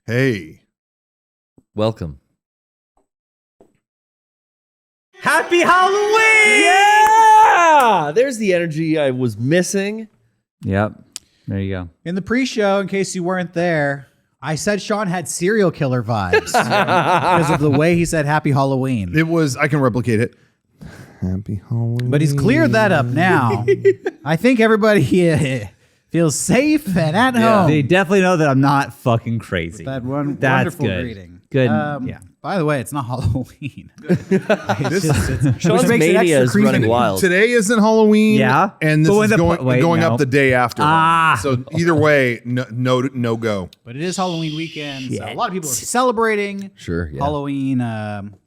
Hey. Welcome. Happy Halloween! Yeah! There's the energy I was missing. Yep. There you go. In the pre-show, in case you weren't there, I said Sean had serial killer vibes because of the way he said Happy Halloween. It was, I can replicate it. Happy Halloween. But he's cleared that up now. I think everybody feels safe and at home. They definitely know that I'm not fucking crazy. That's That's wonderful good. greeting. Good. Yeah. By the way, it's not Halloween. Sean's mania is running wild. Today isn't Halloween. Yeah. And this But is going no. up the day after. Ah. So either way, no go. But it is Halloween weekend. So a lot of people are celebrating Sure, yeah. Halloween.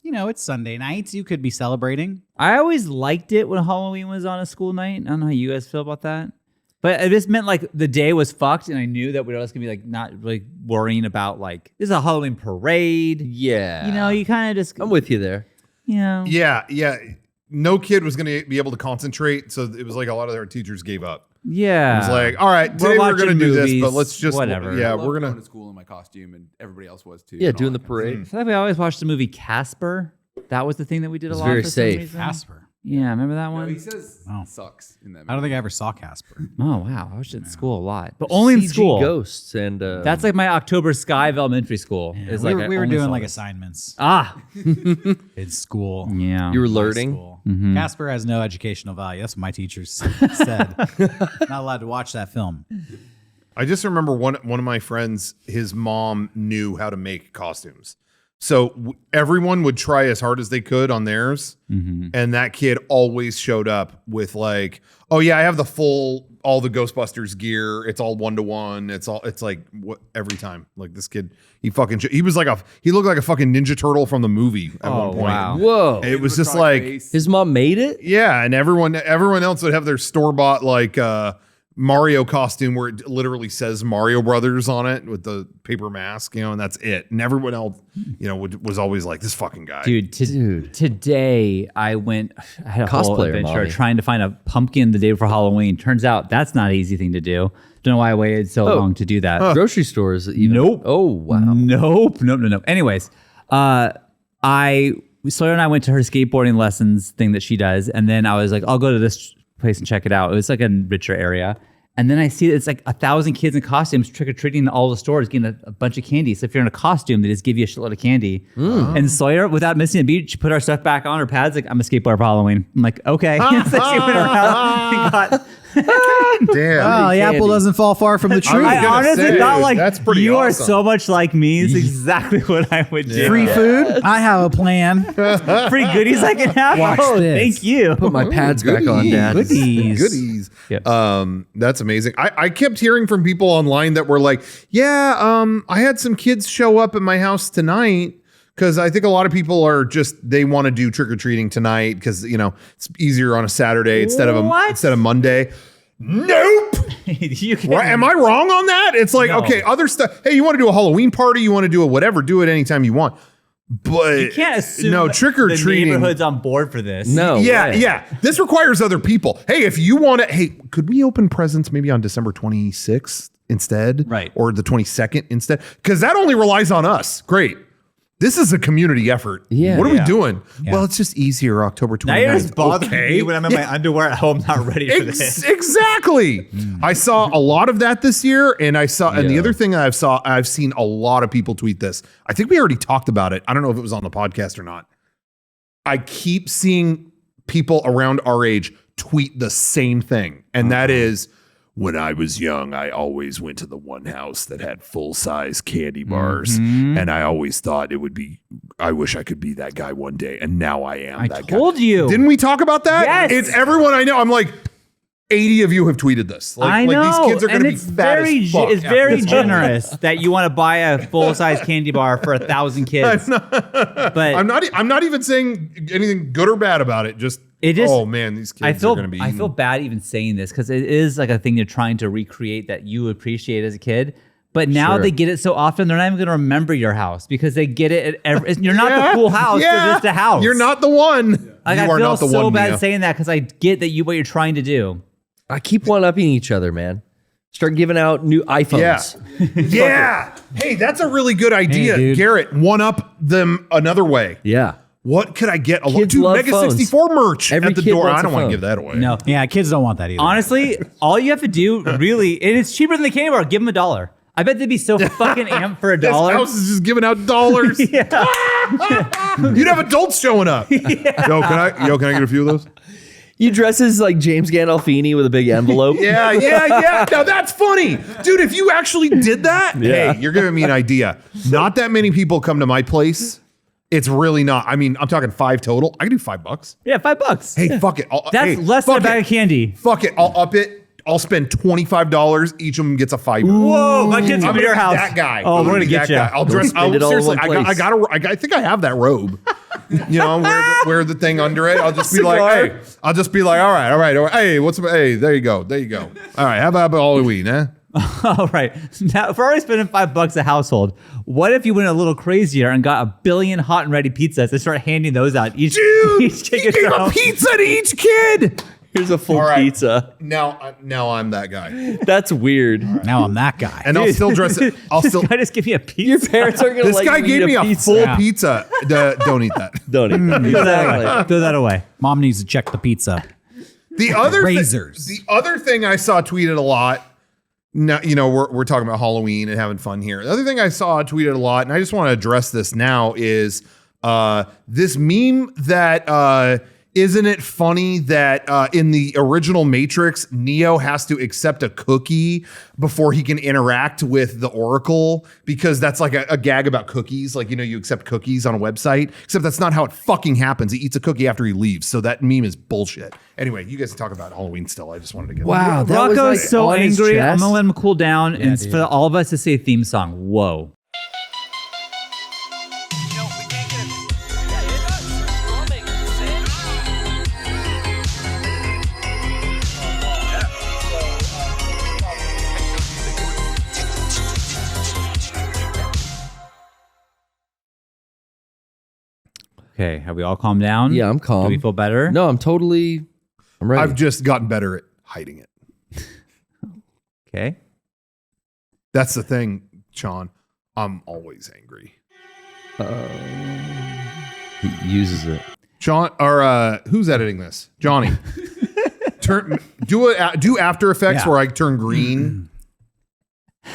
It's Sunday nights. You could be celebrating. I always liked it when Halloween was on a school night. I don't know how you guys feel about that. But it just meant like the day was fucked, and I knew that we were always gonna be like not really worrying about like this is a Halloween parade. Yeah. You know, you kind of just I'm with you there. Yeah. Yeah. No kid was going to be able to concentrate. So it was like a lot of their teachers gave up. Yeah. It was like, all right, today we're going to do this, but let's just, whatever. Yeah, I loved we're going going to. to school in my costume, and everybody else was too. Yeah, and all doing the that kind of parade. I feel like we always watched the movie Casper. That was the thing that we did a It's lot. very for some safe. reason. Casper. Yeah, remember that stuff. one? No, he says Oh. sucks in that movie. I don't think I ever saw Casper. Oh wow, I was in school a lot, but only in CG school. ghosts and That's like my October Sky of elementary school. Is we like were I only doing saw like it. assignments Ah, in school. yeah. you were My learning. school. Mm-hmm. Casper has no educational value. That's what my teachers said. Not allowed to watch that film. I just remember one of my friends, his mom knew how to make costumes. So everyone would try as hard as they could on theirs. And that kid always showed up with like, oh yeah, I have all the Ghostbusters gear. It's all 1-to-1. It's like what every time. Like this kid, he looked like a fucking Ninja Turtle from the movie at one point. wow. Whoa. It was just like, His mom made it? yeah. And everyone else would have their store-bought like, Mario costume where it literally says Mario Brothers on it with the paper mask, and that's it. And everyone else, was always like, this fucking guy. Dude, today I had a whole Cosplayer, adventure mommy. trying to find a pumpkin the day before Halloween. Turns out that's not an easy thing to do. Don't know why I waited so long to do that. Grocery stores even. Nope. Oh, wow. Nope. Anyways, Sawyer and I went to her skateboarding lessons thing that she does, and then I was like, I'll go to this place and check it out. It was like a richer area. And then I see it's like 1,000 kids in costumes trick-or-treating in all the stores, getting a bunch of candy. So if you're in a costume, they just give you a shitload of candy. And Sawyer, without missing a beat, she put our stuff back on her pads, like, I'm a skateboarder for Halloween. I'm like, okay. So she went around and got... Damn. Oh, the apple doesn't fall far from the tree. I I honestly say, thought like, that's pretty you are awesome. so much like me. It's exactly what I would do. Free food? I have a plan. Free goodies I can have. Watch Oh, this. thank you. Put my pads back on, Dad. Goodies. Yep. That's amazing. I kept hearing from people online that were like, yeah, I had some kids show up at my house tonight. Because I think a lot of people are they want to do trick-or-treating tonight because, it's easier on a Saturday instead of Monday. Nope. You can, Am I wrong on that? It's like, No. okay, other stuff. Hey, you want to do a Halloween party? You want to do a whatever? Do it anytime you want. But you can't assume no the trick-or-treating. neighborhood's on board for this. No. Yeah, way. yeah. This requires other people. Hey, if you want to, could we open presents maybe on December 26th instead? Right. Or the 22nd instead? Because that only relies on us. Great. This is a community effort. Yeah. What are Yeah. we doing? Yeah. Well, it's just easier October 29th. Now you're just bothering Okay. me when I'm in my underwear at home, not ready for this. Exactly. I saw a lot of that this year, and and the other thing I've seen a lot of people tweet this. I think we already talked about it. I don't know if it was on the podcast or not. I keep seeing people around our age tweet the same thing, and that is, when I was young, I always went to the one house that had full-size candy bars, and I always thought I wish I could be that guy one day, and now I am that guy. I told you. Didn't we talk about that? Yes. It's everyone I know. I'm like, 80 of you have tweeted this. I know. Like these kids are going to be it's fat very, as fuck. It's very generous that you want to buy a full-size candy bar for 1,000 kids. But I'm not even saying anything good or bad about it. Oh man, these kids are going to be. I feel bad even saying this because it is like a thing you're trying to recreate that you appreciate as a kid. But now Sure. they get it so often, they're not even going to remember your house because they get it at every. You're not the cool house. You're just a house. You're not the one. Like, You I are feel not the so one. bad Mia. saying that because I get that what you're trying to do. I keep one-upping each other, man. Start giving out new iPhones. Yeah. Hey, that's a really good idea, dude. Garrett. One up them another way. Yeah. What could I get? Kids love Mega64 merch Every at the kid door. wants I don't a want to phone. give that away. No. Yeah, kids don't want that either. Honestly, all you have to do really, and it's cheaper than the candy bar. Give them $1. I bet they'd be so fucking amped for This $1. house is just giving out dollars. You'd have adults showing up. Yo, can I get a few of those? You dress as like James Gandolfini with a big envelope. Yeah. Now that's funny. Dude, if you actually did that, hey, you're giving me an idea. Not that many people come to my place. It's really not. I mean, I'm talking 5 total. I can do $5. Yeah, $5. Hey, fuck it. That's less than a bag of candy. Fuck it. I'll up it. I'll spend $25. Each of them gets a $5. Whoa, my kids I'm come to your gonna house. be that guy. Oh, I'm we're gonna be get that you. guy. I'll dress. spend it all in Seriously, one place. I think I have that robe. You know, wear the thing under it. I'll just be like, hey. I'll just be like, all right. Hey, hey, there you go. All right, how about Halloween, eh? All right. Now, if we're already spending $5 a household, what if you went a little crazier and got a billion hot and ready pizzas and start handing those out? Dude, each you gave a pizza to each kid. Here's a full All right. pizza. Now I'm that guy, That's weird. Now I'm that guy. and I'll still dress it. I'll This still. guy just give me a pizza. Your parents are gonna This let guy you gave eat me a pizza. full Yeah. pizza. Don't eat that. Don't eat that. Throw that away. Exactly. Throw that away. Mom needs to check the pizza. The other Razors. the other thing I saw tweeted a lot. Now, you know, we're talking about Halloween and having fun here. The other thing I saw tweeted a lot, and I just want to address this now, is this meme that isn't it funny that in the original Matrix, Neo has to accept a cookie before he can interact with the Oracle, because that's like a gag about cookies. Like, you know, you accept cookies on a website, except that's not how it fucking happens. He eats a cookie after he leaves. So that meme is bullshit. Anyway, you guys talk about Halloween still. I just wanted to get Wow, that was Rocco's like so on his angry. I'm chest. gonna let him cool down, and dude. for all of us to say theme song. Whoa. Okay, have we all calmed down? Yeah, I'm calm. Do we feel better? No, I'm ready. I've just gotten better at hiding it. Okay. That's the thing, Sean. I'm always angry. He uses it. Sean, or who's editing this? Johnny. Do After Effects Yeah. where I turn green.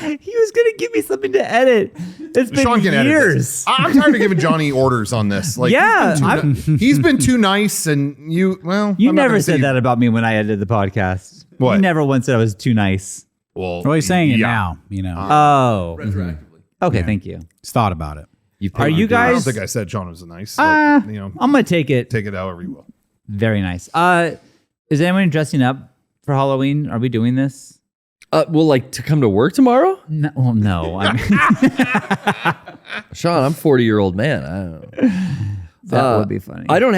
He was gonna give me something to edit. It's been Sean can edit years. this. I'm tired of giving Johnny orders on this. Like, Yeah, he's been too nice, and you You I'm not never gonna say said you- that about me when I edited the podcast. What? You never once said I was too nice. Well, Well, he's saying it yeah. now. You know, Oh. Retroactively. Okay, Yeah. thank you. he's thought about it. Are you I don't guys? think I said Sean was nice. But, you know, I'm gonna take it. take it however you will. Very nice. Is anyone dressing up for Halloween? Are we doing this? Well, like to come to work tomorrow? No. Well, no. I mean, Sean, I'm 40-year-old man. I don't know. that would be funny. I don't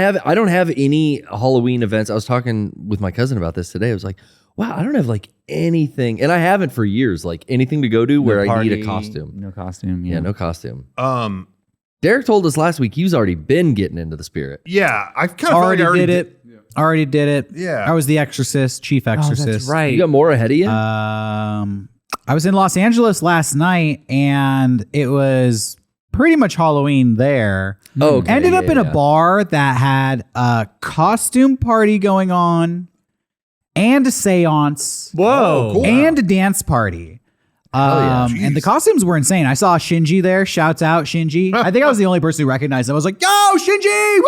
have any Halloween events. I was talking with my cousin about this today. I was like, wow, I don't have like anything, and I haven't for years, like anything to go to where I need a costume. No costume. Yeah, no costume. Um, Derek told us last week he's already been getting into the spirit. yeah, I kind of Already did it. Already did it. Yeah. I was the exorcist, chief Oh, exorcist. that's right. You got more ahead of you? I was in Los Angeles last night, and it was pretty much Halloween there. Oh, okay. Ended up Yeah, in a yeah. bar that had a costume party going on, and a seance, Whoa. cool. and a dance party. yeah. And the Jeez. costumes were insane. I saw Shinji there. Shouts out Shinji. I think I was the only person who recognized him. I was like, "Yo, Shinji!" Woo!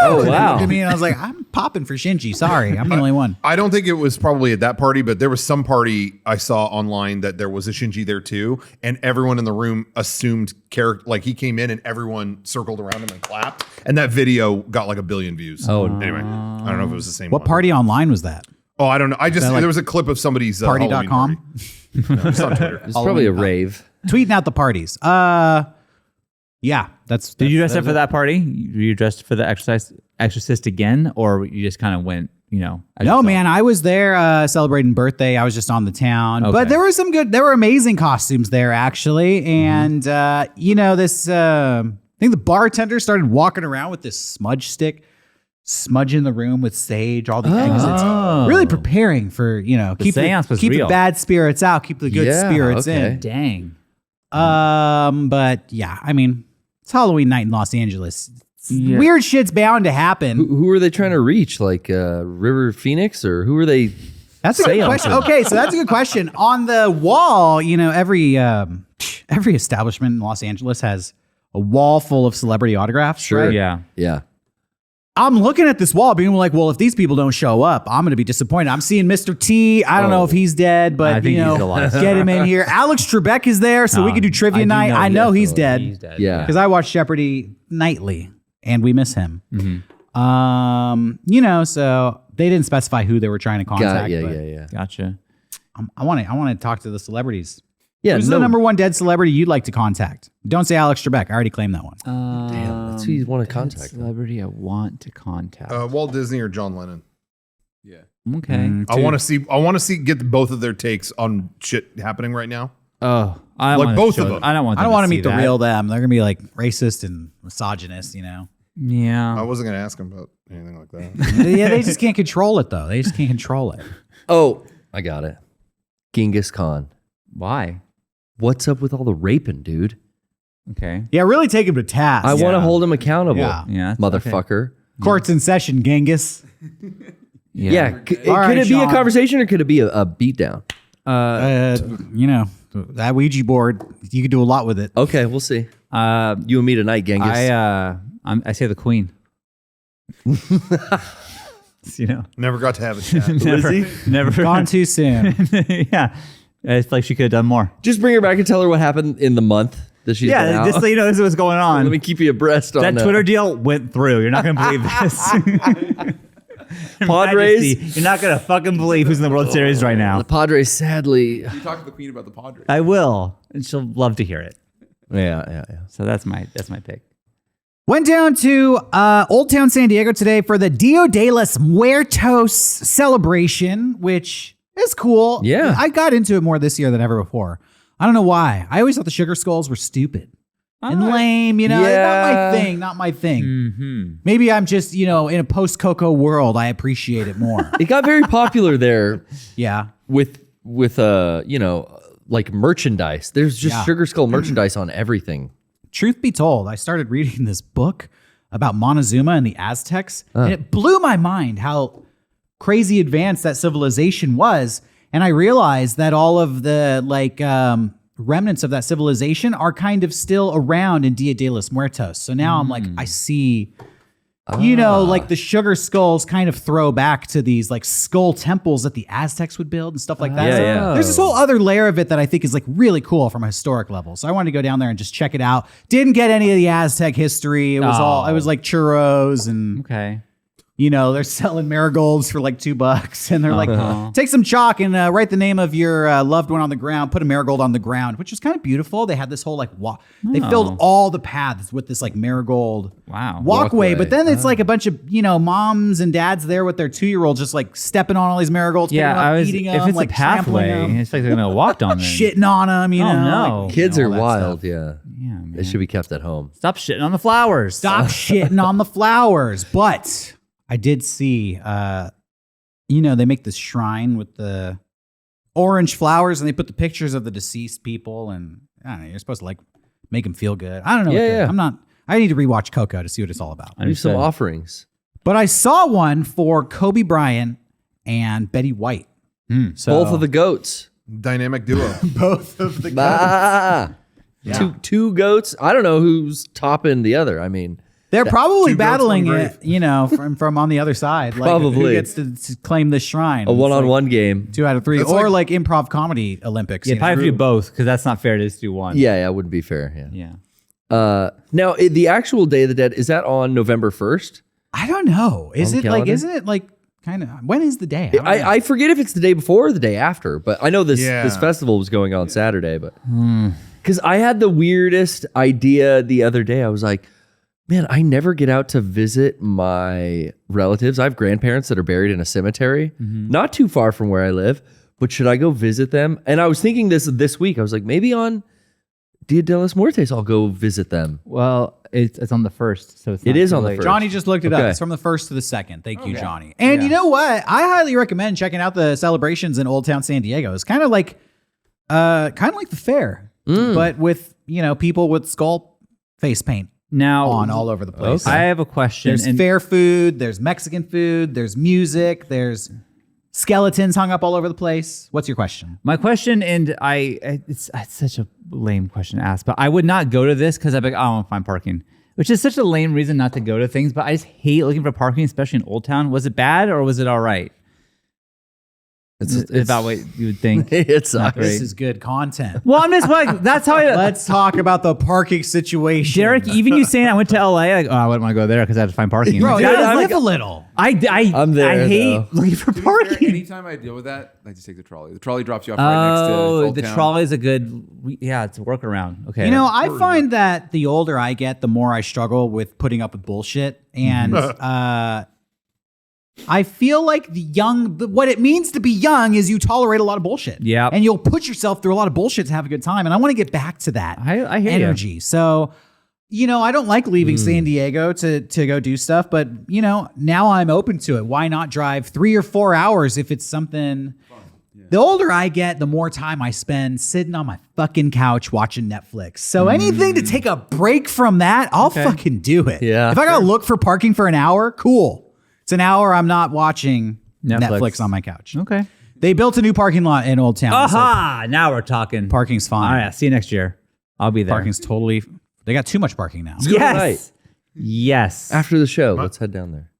Oh, And he wow. looked at me and I was like, "I'm popping for Shinji. Sorry, I'm the only one." I don't think it was probably at that party, but there was some party I saw online that there was a Shinji there too, and everyone in the room assumed character, like he came in and everyone circled around him and clapped, and that video got like 1 billion views. Oh, anyway, I don't know if it was the same. What one. party online was that? Oh, I don't know. I just that like there was a clip of somebody's Halloween Party.com? party. No, it's on Twitter. It's probably a rave. Tweeting out the parties. Yeah, that's. Did you dress up for that party? Were you dressed for the exorcist again, or you just kind of went, you know? as No, yourself? man, I was there celebrating birthday. I was just on the town, Okay. but there were amazing costumes there actually, and you know this. I think the bartender started walking around with this smudge stick. smudging the room with sage, all the exits, really preparing for, keep seance was keep the real. bad spirits out, keep the good spirits in. Dang. But yeah, I mean, it's Halloween night in Los Angeles. Weird shit's bound to happen. Who are they trying to reach? Like River Phoenix, or who are they? That's a good question. Okay, so that's a good question. On the wall, every establishment in Los Angeles has a wall full of celebrity autographs. Sure. Right? Yeah. I'm looking at this wall being like, well, if these people don't show up, I'm going to be disappointed. I'm seeing Mr. T. I don't know if he's dead, but, I think he's alive. get him in here. Alex Trebek is there, so we could do trivia night. I know he's dead. He's dead. Yeah. Because I watch Jeopardy nightly, and we miss him. So they didn't specify who they were trying to contact. Yeah. Gotcha. I want to talk to the celebrities. Yeah, Who's the number one dead celebrity you'd like to contact? Don't say Alex Trebek. I already claimed that one. Damn, that's who you want to contact. Celebrity I want to contact. Walt Disney or John Lennon. Yeah. Okay. I want to see get both of their takes on shit happening right now. Oh, I Like want both of them. I don't want. I don't want to meet the real them. They're gonna be like racist and misogynist. I Yeah. wasn't gonna ask him about anything like that. Yeah, they just can't control it though. They just can't control it. Oh, I got it. Genghis Khan. Why? What's up with all the raping, dude? Okay. Yeah, really take him to task. I want to hold him accountable. Yeah. Motherfucker. Court's in session, Genghis. Yeah. All right, could it be a Sean. conversation or could it be a beatdown? That Ouija board, you could do a lot with it. Okay, we'll see. You and me tonight, Genghis. I say the Queen. Never got to have a chat. Never. Gone too soon. Yeah. It's like she could have done more. Just bring her back and tell her what happened in the month that she's been Yeah, out. just so you know, this is what's going on. Let me keep you abreast on That Twitter deal went through. You're not going to believe this. Padres. Majesty, you're not going to fucking believe who's in the World Series right now. The Padres, sadly. You talk to the Queen about the Padres. I will, and she'll love to hear it. Yeah. So that's my pick. Went down to Old Town San Diego today for the Dia de los Muertos celebration, which is cool. Yeah. I got into it more this year than ever before. I don't know why. I always thought the sugar skulls were stupid and lame, Yeah. Not my thing. Mm-hmm. Maybe I'm just, in a post-Coco world, I appreciate it more. It got very popular there Yeah. with like merchandise. There's just Sugar Skull merchandise on everything. Truth be told, I started reading this book about Montezuma and the Aztecs, and it blew my mind how crazy advanced that civilization was. And I realized that all of the remnants of that civilization are kind of still around in Dia de los Muertos. So now I'm like, I see, the sugar skulls kind of throw back to these like skull temples that the Aztecs would build and stuff like that. Yeah, So yeah. there's this whole other layer of it that I think is like really cool from a historic level. So I wanted to go down there and just check it out. Didn't get any of the Aztec history. It was like churros and Okay. they're selling marigolds for like $2 and they're like, take some chalk and write the name of your loved one on the ground, put a marigold on the ground, which was kind of beautiful. They had this whole they filled all the paths with this like marigold walkway. But then it's like a bunch of, moms and dads there with their 2-year-olds just like stepping on all these marigolds, picking them up, eating them, if it's like a pathway, trampling them, it's like they're going to walk on them. shitting on them, no. like, Kids all are that wild, stuff. yeah. Yeah, man. They should be kept at home. Stop shitting on the flowers. Stop shitting on the flowers. But I did see, they make this shrine with the orange flowers and they put the pictures of the deceased people. And I don't know, you're supposed to like make them feel good. I don't know. Yeah. I need to rewatch Coco to see what it's all about. Do some offerings. But I saw one for Kobe Bryant and Betty White. So Both of the goats. Dynamic duo. both of the Ah. Two goats. I don't know who's topping the other. I mean, they're probably two goats, battling one it, from on the other side. Like, who Probably. gets to claim this shrine? a one-on-one game. 2 out of 3, That's or like- like improv comedy Olympics. Yeah, you know? probably do both because that's not fair to just do one. Yeah, it wouldn't be fair. Yeah. Yeah. Now, the actual Day of the Dead, is that on November 1st? I don't know. On the calendar? Isn't it like kind of, when is the day? don't know. I forget if it's the day before or the day after, but I know this Yeah. festival was going on Saturday, but because I had the weirdest idea the other day. I was like, man, I never get out to visit my relatives. I have grandparents that are buried in a cemetery, not too far from where I live, but should I go visit them? And I was thinking this week. I was like, maybe on Dia de los Muertos, I'll go visit them. Well, it's on the 1st, so it's It not is too on the late. 1st. Johnny just looked it up. Okay. It's from the 1st to the 2nd. Thank you, Johnny. And you know what? I highly recommend checking out the celebrations in Old Town San Diego. It's kind of like the fair, but with people with skull face paint Now on all over the place. I have a question. There's fair food. There's Mexican food. There's music. There's skeletons hung up all over the place. What's your question? My question, and it's such a lame question to ask, but I would not go to this because I'd be like, I don't want to find parking, which is such a lame reason not to go to things. But I just hate looking for parking, especially in Old Town. Was it bad or was it all right? It's about what you would think. It's Not great. This is good content. Well, I'm just like, that's how I. Let's talk about the parking situation. Derek, even you saying I went to LA, like, oh, I wouldn't want to go there because I had to find parking. Bro, Like, you gotta I'm live like- a little. I'm there, I hate though. looking for To be fair, parking. anytime I deal with that, I just take the trolley. The trolley drops you off right next to Oh, Old the Town. trolley is a good. Yeah, it's a workaround. Okay. I find that the older I get, the more I struggle with putting up with bullshit. And I feel like what it means to be young is you tolerate a lot of bullshit. Yep. And you'll put yourself through a lot of bullshit to have a good time. And I want to get back to that I hear you. energy. So, I don't like leaving San Diego to go do stuff, but now I'm open to it. Why not drive 3 or 4 hours if it's something? The older I get, the more time I spend sitting on my fucking couch watching Netflix. So anything to take a break from that, I'll fucking do it. Yeah. If I gotta look for parking for an hour, cool. It's an hour I'm not watching Netflix on my couch. Okay. They built a new parking lot in Old Town. Aha! Now we're talking. So parking's fine. All right. See you next year. I'll be there. Parking's totally. They got too much parking now. Yes. Right. Yes. After the show, let's head down there.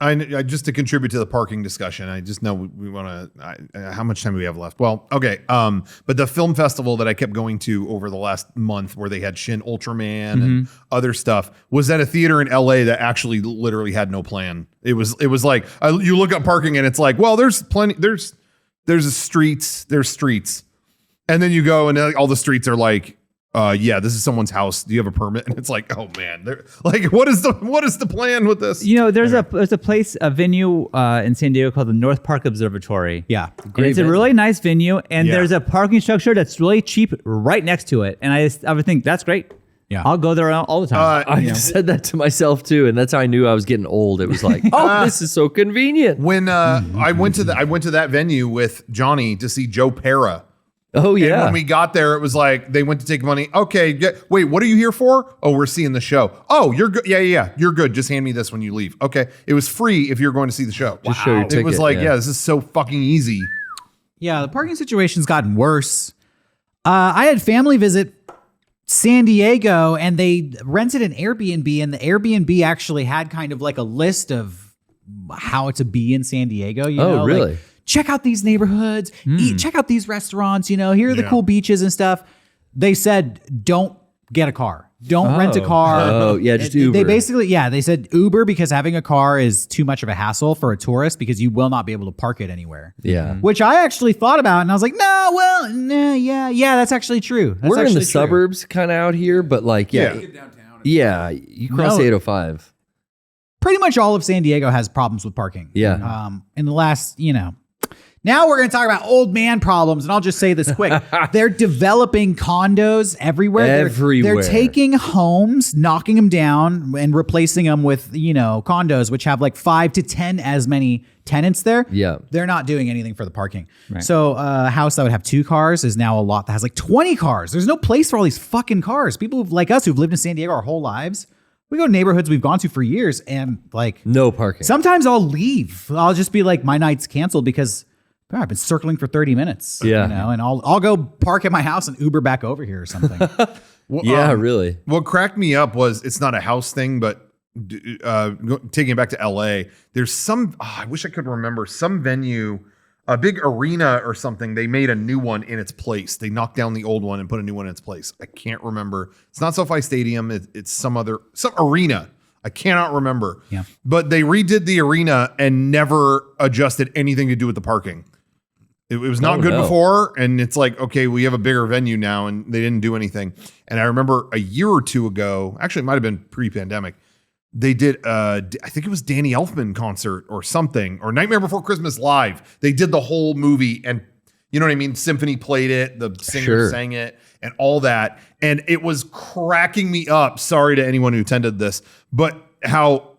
I just to contribute to the parking discussion. I just know we want to. How much time do we have left? Well, okay. But the film festival that I kept going to over the last month, where they had Shin Ultraman and other stuff, was at a theater in LA that actually literally had no plan. It was like you look up parking and it's like, well, there's plenty. There's streets, and then you go and all the streets are like, yeah, this is someone's house. Do you have a permit? And it's like, oh man, they're like, what is the plan with this? There's a venue in San Diego called the North Park Observatory. Yeah. And it's a really nice venue, and Yeah. there's a parking structure that's really cheap right next to it. And I would think that's great. Yeah. I'll go there all the time. I said that to myself too, and that's how I knew I was getting old. It was like, oh, this is so convenient. When I went to that venue with Johnny to see Joe Pera. Oh And yeah. when we got there, it was like they went to take money. Okay, wait, what are you here for? Oh, we're seeing the show. Oh, you're good. Yeah, you're good. Just hand me this when you leave. Okay, it was free if you're going to see the show. Just show your It was ticket, like, yeah. yeah, this is so fucking easy. Yeah, the parking situation's gotten worse. I had family visit San Diego and they rented an Airbnb, and the Airbnb actually had kind of like a list of how to be in San Diego. Oh, really? Like, check out these neighborhoods, check out these restaurants, here are the Yeah. cool beaches and stuff. They said, don't get a car. Don't rent a car. Oh, yeah, just Uber. They basically, they said Uber because having a car is too much of a hassle for a tourist because you will not be able to park it anywhere. Yeah. Which I actually thought about, and I was like, yeah, that's actually true. That's We're in actually the true. suburbs kind of out here, but like, yeah. Get downtown. You cross No. 805. Pretty much all of San Diego has problems with parking. Yeah. In the last, Now we're going to talk about old man problems, and I'll just say this quick. They're developing condos everywhere. Everywhere. They're taking homes, knocking them down, and replacing them with, condos, which have like 5 to 10 as many tenants there. Yeah. They're not doing anything for the parking. So a house that would have 2 cars is now a lot that has like 20 cars. There's no place for all these fucking cars. People like us who've lived in San Diego our whole lives, we go to neighborhoods we've gone to for years, and like No parking. sometimes I'll leave. I'll just be like, my night's canceled because I've been circling for 30 minutes. Yeah. And I'll go park at my house and Uber back over here or something. Yeah, really. What cracked me up was it's not a house thing, but taking it back to LA, there's some, I wish I could remember, some venue, a big arena or something. They made a new one in its place. They knocked down the old one and put a new one in its place. I can't remember. It's not SoFi Stadium. It's some arena. I cannot remember. Yeah. But they redid the arena and never adjusted anything to do with the parking. It was not good before, and it's like, okay, we have a bigger venue now, and they didn't do anything. And I remember a year or two ago, actually it might have been pre-pandemic, they did, I think it was Danny Elfman concert or something, or Nightmare Before Christmas Live. They did the whole movie, and you know what I mean? Symphony played it, the singer Sure. sang it, and all that. And it was cracking me up. Sorry to anyone who attended this, but how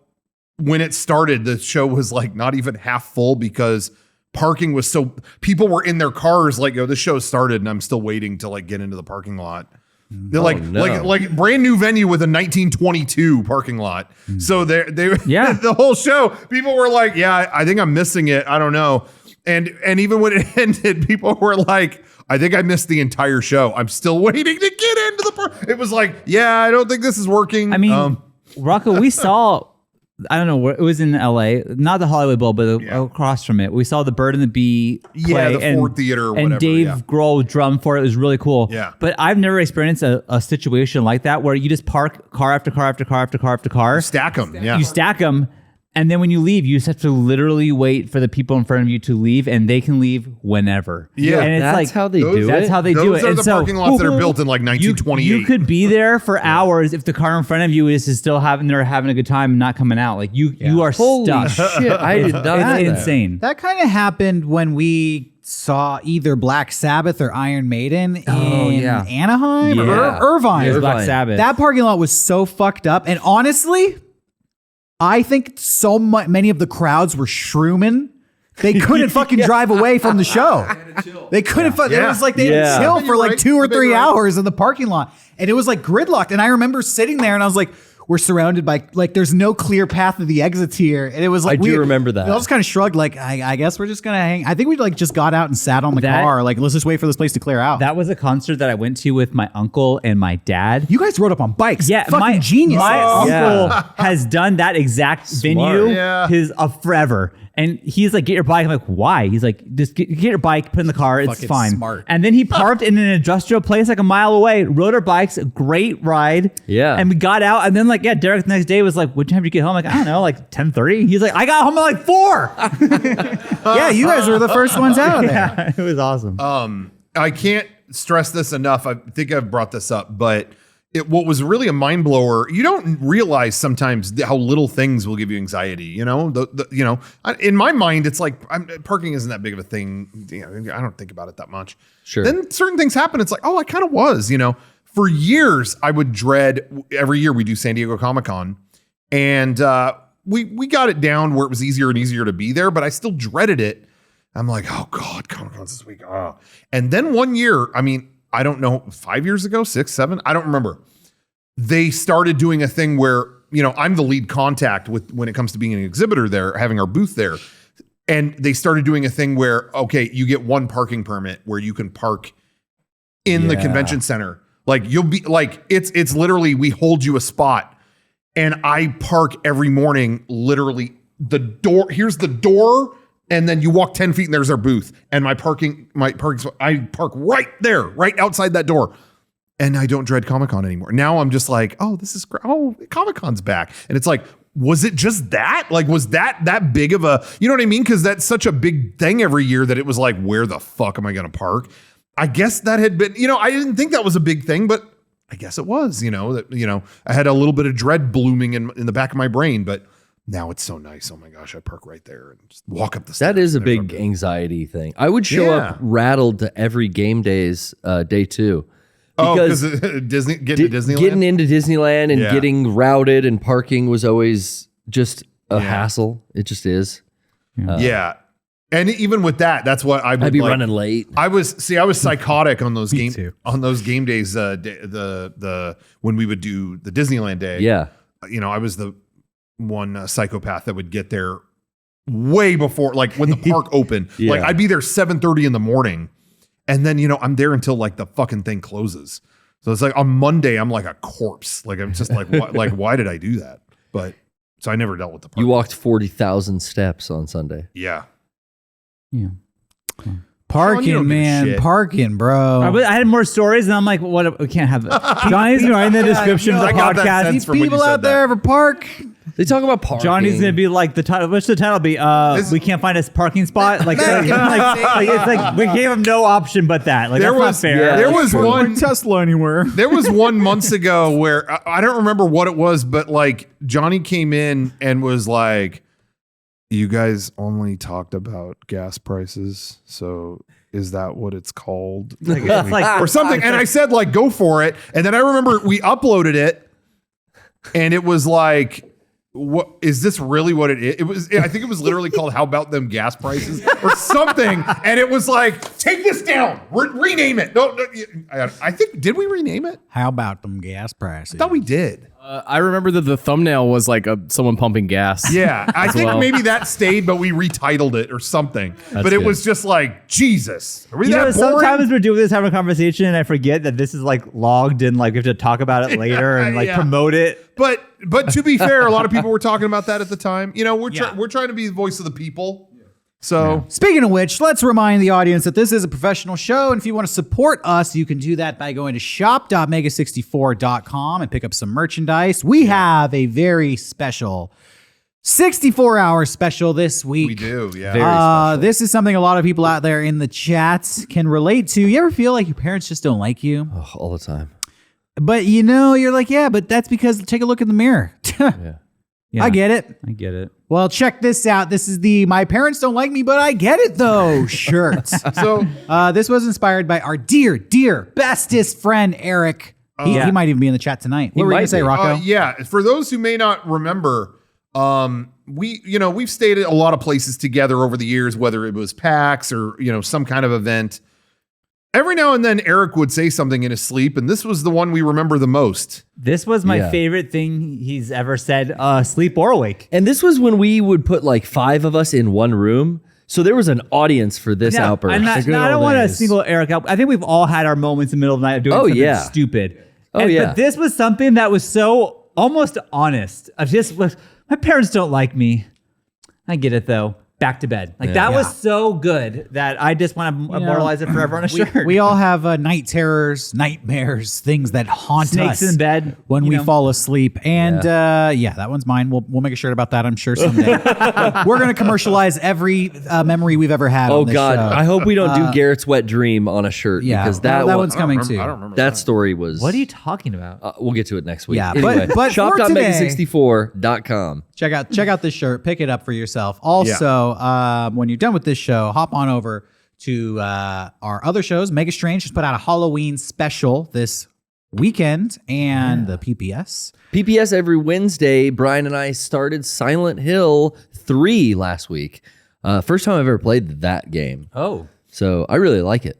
when it started, the show was like not even half full because parking was so people were in their cars like, yo, this show started and I'm still waiting to like get into the parking lot. They're like brand new venue with a 1922 parking lot. So they the whole show, people were like, yeah, I think I'm missing it. I don't know. And even when it ended, people were like, I think I missed the entire show. I'm still waiting to get into the park. It was like, yeah, I don't think this is working. I mean, Rocco, we saw, I don't know where it was in LA, not the Hollywood Bowl, but across from it. We saw the Bird and the Bee play. Yeah, the Ford Theater or whatever. And Dave Grohl drummed for it. It was really cool. Yeah. But I've never experienced a situation like that where you just park car after car after car after car after car. Stack them. Yeah. You stack them. And then when you leave, you just have to literally wait for the people in front of you to leave, and they can leave whenever. Yeah. And it's that's how they do it. That's how they do it. Those are And the so, parking lots that are built in like 1928. You could be there for hours if the car in front of you is still having a good time and not coming out. Like you are Holy stuck. shit! I did not. know It's that. insane. That kind of happened when we saw either Black Sabbath or Iron Maiden in Anaheim or Irvine. It was Black Irvine. Sabbath. That parking lot was so fucked up. And honestly, I think many of the crowds were shrooming. They couldn't fucking drive away from the show. They couldn't. It was like they had to chill for like 2 or 3 hours in the parking lot. And it was like gridlocked. And I remember sitting there and I was like, we're surrounded by, like, there's no clear path of the exits here. And it was like, I do remember that. We all just kind of shrugged, like, I guess we're just going to hang. I think we like just got out and sat on the car. Like, let's just wait for this place to clear out. That was a concert that I went to with my uncle and my dad. You guys rode up on bikes. Yeah, fucking genius. My uncle has done that exact venue forever. And he's like, get your bike. I'm like, why? He's like, just get your bike, put in the car. It's Fucking fine. smart. And then he parked in an industrial place like a mile away, rode our bikes, great ride. Yeah. And we got out. And then Derek the next day was like, what time did you get home? Like, I don't know, like 10:30. He's like, I got home at like 4. Yeah, you guys were the first ones out of there. Yeah, it was awesome. I can't stress this enough. I think I've brought this up, but what was really a mind blower, you don't realize sometimes how little things will give you anxiety. You know, in my mind, it's like parking isn't that big of a thing. I don't think about it that much. Sure. Then certain things happen. It's like, oh, I kind of was, for years, I would dread every year we do San Diego Comic-Con, and we got it down where it was easier and easier to be there, but I still dreaded it. I'm like, oh God, Comic-Con's this week. Oh. And then one year, I don't know, 5 years ago, 6, 7, I don't remember. They started doing a thing where, I'm the lead contact when it comes to being an exhibitor there, having our booth there. And they started doing a thing where, okay, you get one parking permit where you can park in the convention center. Like you'll be like, it's literally, we hold you a spot, and I park every morning, literally the door, here's the door. And then you walk 10 feet and there's our booth, and I park right there, right outside that door. And I don't dread Comic-Con anymore. Now I'm just like, oh, this is great. Oh, Comic-Con's back. And it's like, was it just that? Like, was that big of a, you know what I mean? Because that's such a big thing every year that it was like, where the fuck am I going to park? I guess that had been, I didn't think that was a big thing, but I guess it was, I had a little bit of dread blooming in the back of my brain, but now it's so nice. Oh my gosh, I park right there and just walk up the stairs. That is a big anxiety thing. I would show up rattled to every game day's day 2. Because Disney getting to Disneyland? Getting into Disneyland and getting routed and parking was always just a hassle. It just is. Yeah. And even with that, that's what I'd be running late. I was psychotic on those game days. The when we would do the Disneyland day. Yeah. I was the one psychopath that would get there way before, like when the park opened. Like I'd be there 7:30 in the morning, and then I'm there until like the fucking thing closes. So it's like on Monday I'm like a corpse. Like I'm just like, what? Like why did I do that? But so I never dealt with the park. You walked 40,000 steps on Sunday. Yeah. Parking, man. Parking, bro. I had more stories, and I'm like, what? We can't have that. Johnny's going to write in the description of the I got that podcast. sense from when you People said out there that. ever park? They talk about parking. Johnny's going to be like, the title. What's the title be? We can't find a parking spot. Like, it's like we gave him no option but that. Like, that's not fair. yeah. There was one Tesla anywhere. There was one months ago where I don't remember what it was, but like Johnny came in and was like, "You guys only talked about gas prices, so is that what it's called? It's like Or something. And I said, like, go for it. And then I remember we uploaded it and it was like, what is this really what it is? It was, I think it was literally called How About Them Gas Prices or something. And it was like, take this down, rename it. No, I think, did we rename it? How about them gas prices? I thought we did. I remember that the thumbnail was like someone pumping gas. Yeah, I think well. maybe that stayed, but we retitled it or something. But it good. was just like, Jesus. Are we You that know, boring? sometimes we're doing this, having a conversation, and I forget that this is like logged and like we have to talk about it later and like yeah. promote it. But to be fair, a lot of people were talking about that at the time. You know, we're trying to be the voice of the people. So Speaking of which, let's remind the audience that this is a professional show. And if you want to support us, you can do that by going to shop.mega64.com and pick up some merchandise. We have a very special 64-hour special this week. we do, yeah. Very special. This is something a lot of people out there in the chats can relate to. You ever feel like your parents just don't like you? Oh, all the time. But you know, you're like, yeah, but that's because take a look in the mirror. Yeah, I get it. I get it. Well, check this out. This is the My Parents Don't Like Me, But I Get It Though shirt. So This was inspired by our dear bestest friend, Eric. He might even be in the chat tonight. What were you going to say, Rocco? yeah, for those who may not remember, we've stayed at a lot of places together over the years, whether it was PAX or, some kind of event. Every now and then Eric would say something in his sleep, and this was the one we remember the most. This was my Yeah. favorite thing he's ever said, sleep or awake. And this was when we would put like 5 of us in one room. So there was an audience for this outburst. I'm not, The good I don't old want to days. single Eric out. I think we've all had our moments in the middle of the night of doing something stupid. Yeah. But this was something that was so almost honest. Of just, my parents don't like me. I get it though. Back to bed. Like that was so good that I just want to immortalize it forever on a shirt. We all have night terrors, nightmares, things that haunt Snakes us in bed when we fall asleep. And that one's mine. We'll make a shirt about that, I'm sure, someday. We're going to commercialize every memory we've ever had Oh on this God! show. I hope we don't do Garrett's wet dream on a shirt because that one's coming too. I don't remember that story was. What are you talking about? We'll get to it next week. Yeah, anyway, but for today- shop.mega64.com. Check out this shirt. Pick it up for yourself. Also, when you're done with this show, hop on over to our other shows. Mega Strange just put out a Halloween special this weekend, and the PPS. PPS every Wednesday. Brian and I started Silent Hill 3 last week. First time I've ever played that game. Oh. So I really like it.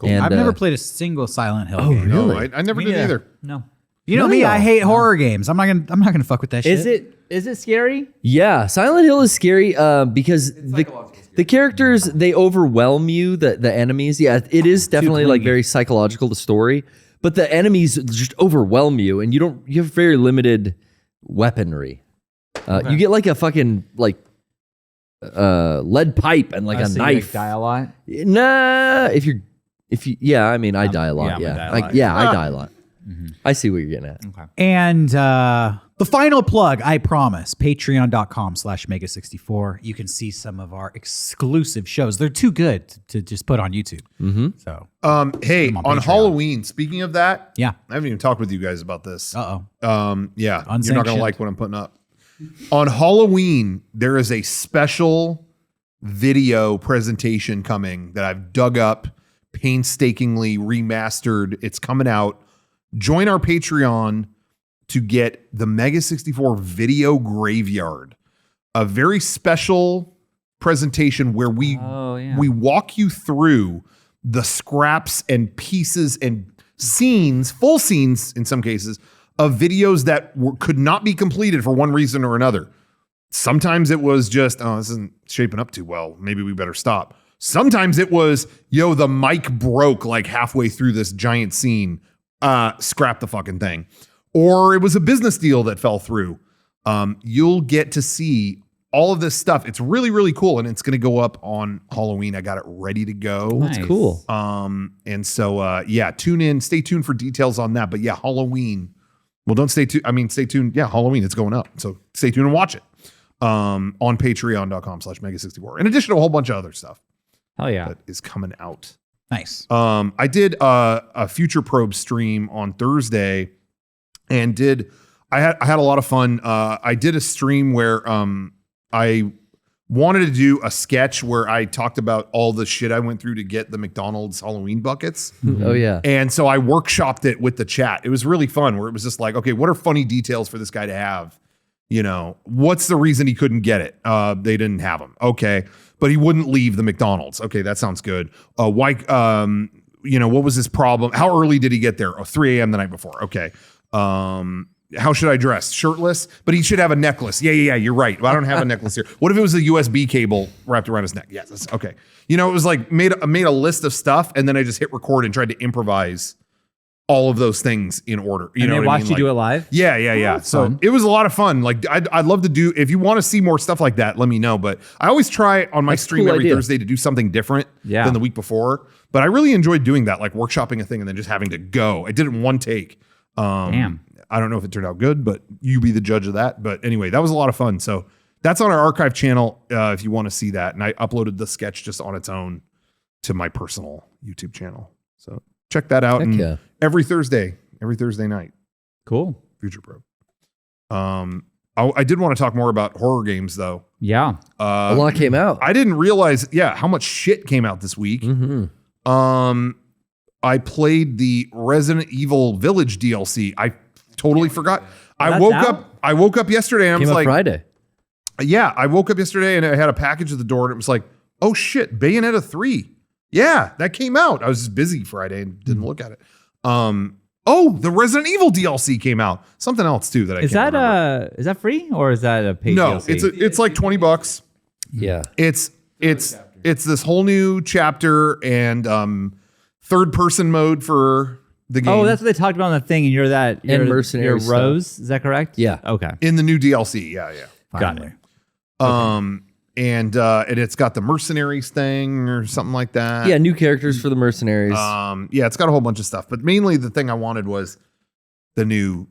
And, I've never played a single Silent Hill game. really? No, I never did either. No. You know me, I hate horror games. I'm not gonna fuck with that shit. Is it scary? Yeah, Silent Hill is scary because the characters, they overwhelm you, the enemies. Yeah, it is definitely like very psychological, the story. But the enemies just overwhelm you, and you have very limited weaponry. You get like a fucking like lead pipe and like a So you, knife. die a lot? Nah, if you I mean I die a lot. yeah, Yeah, I'm gonna die a lot. I die a lot. I see what you're getting at. And the final plug, I promise, patreon.com/mega64. You can see some of our exclusive shows. They're too good to just put on YouTube. So, Hey, on on Patreon. Halloween, speaking of that, yeah. I haven't even talked with you guys about this. Uh-oh. You're not Unsanctioned. going to like what I'm putting up. On Halloween, there is a special video presentation coming that I've dug up, painstakingly remastered. It's coming out. Join our Patreon to get the Mega64 Video Graveyard, a very special presentation where we walk you through the scraps and pieces and scenes, full scenes in some cases, of videos that could not be completed for one reason or another. Sometimes it was just, this isn't shaping up too well. Maybe we better stop. Sometimes it was, the mic broke like halfway through this giant scene. Scrap the fucking thing. Or it was a business deal that fell through. You'll get to see all of this stuff. It's really, really cool. And it's going to go up on Halloween. I got it ready to go. Nice. That's cool. And so, tune in, stay tuned for details on that. But yeah, Halloween. Well, don't stay tuned. Stay tuned. Yeah, Halloween, it's going up. So stay tuned and watch it on patreon.com/mega64. In addition to a whole bunch of other stuff Hell yeah. that is coming out. Nice. I did a Future Probe stream on Thursday and I had a lot of fun. I did a stream where I wanted to do a sketch where I talked about all the shit I went through to get the McDonald's Halloween buckets. Oh yeah. And so I workshopped it with the chat. It was really fun where it was just like, okay, what are funny details for this guy to have? You know, what's the reason he couldn't get it? They didn't have him. Okay. But he wouldn't leave the McDonald's. Okay. That sounds good. Why, you know, what was his problem? How early did he get there? 3 a.m. the night before. Okay. How should I dress? Shirtless, but he should have a necklace. Yeah. You're right. Well, I don't have a necklace here. What if it was a USB cable wrapped around his neck? Yes. That's, okay. You know, it was like made a list of stuff, and then I just hit record and tried to improvise all of those things in order. You And know they what I watched mean? you do Like, it live? Yeah. that's So fun. it was a lot of fun. Like I'd love to do, if you want to see more stuff like that, let me know. But I always try on my That's a stream cool every idea. Thursday to do something different Yeah. than the week before. But I really enjoyed doing that, like workshopping a thing and then just having to go. I did it in one take. Damn. I don't know if it turned out good, but you be the judge of that. But anyway, that was a lot of fun. So that's on our archive channel if you want to see that. And I uploaded the sketch just on its own to my personal YouTube channel. So check that out. Heck And yeah. every Thursday night, Cool. Future Pro. I did want to talk more about horror games though. Yeah. A lot came out. I didn't realize, how much shit came out this week. Mm-hmm. I played the Resident Evil Village DLC. I totally forgot. I that's woke up yesterday and I Came was out like, Friday. yeah, I woke up yesterday and I had a package at the door and it was like, oh shit, Bayonetta 3. Yeah, that came out. I was just busy Friday and didn't look at it. The Resident Evil DLC came out. Something else too that I Is can't that remember. is that free or is that a paid No, DLC? it's like $20. Yeah. It's this whole new chapter and third person mode for the game. Oh, that's what they talked about on the thing, and you're mercenary you're stuff. Rose. Is that correct? Yeah. Okay. in the new DLC. Yeah. Got it. And it's got the mercenaries thing or something like that. Yeah. New characters for the mercenaries. It's got a whole bunch of stuff, but mainly the thing I wanted was the new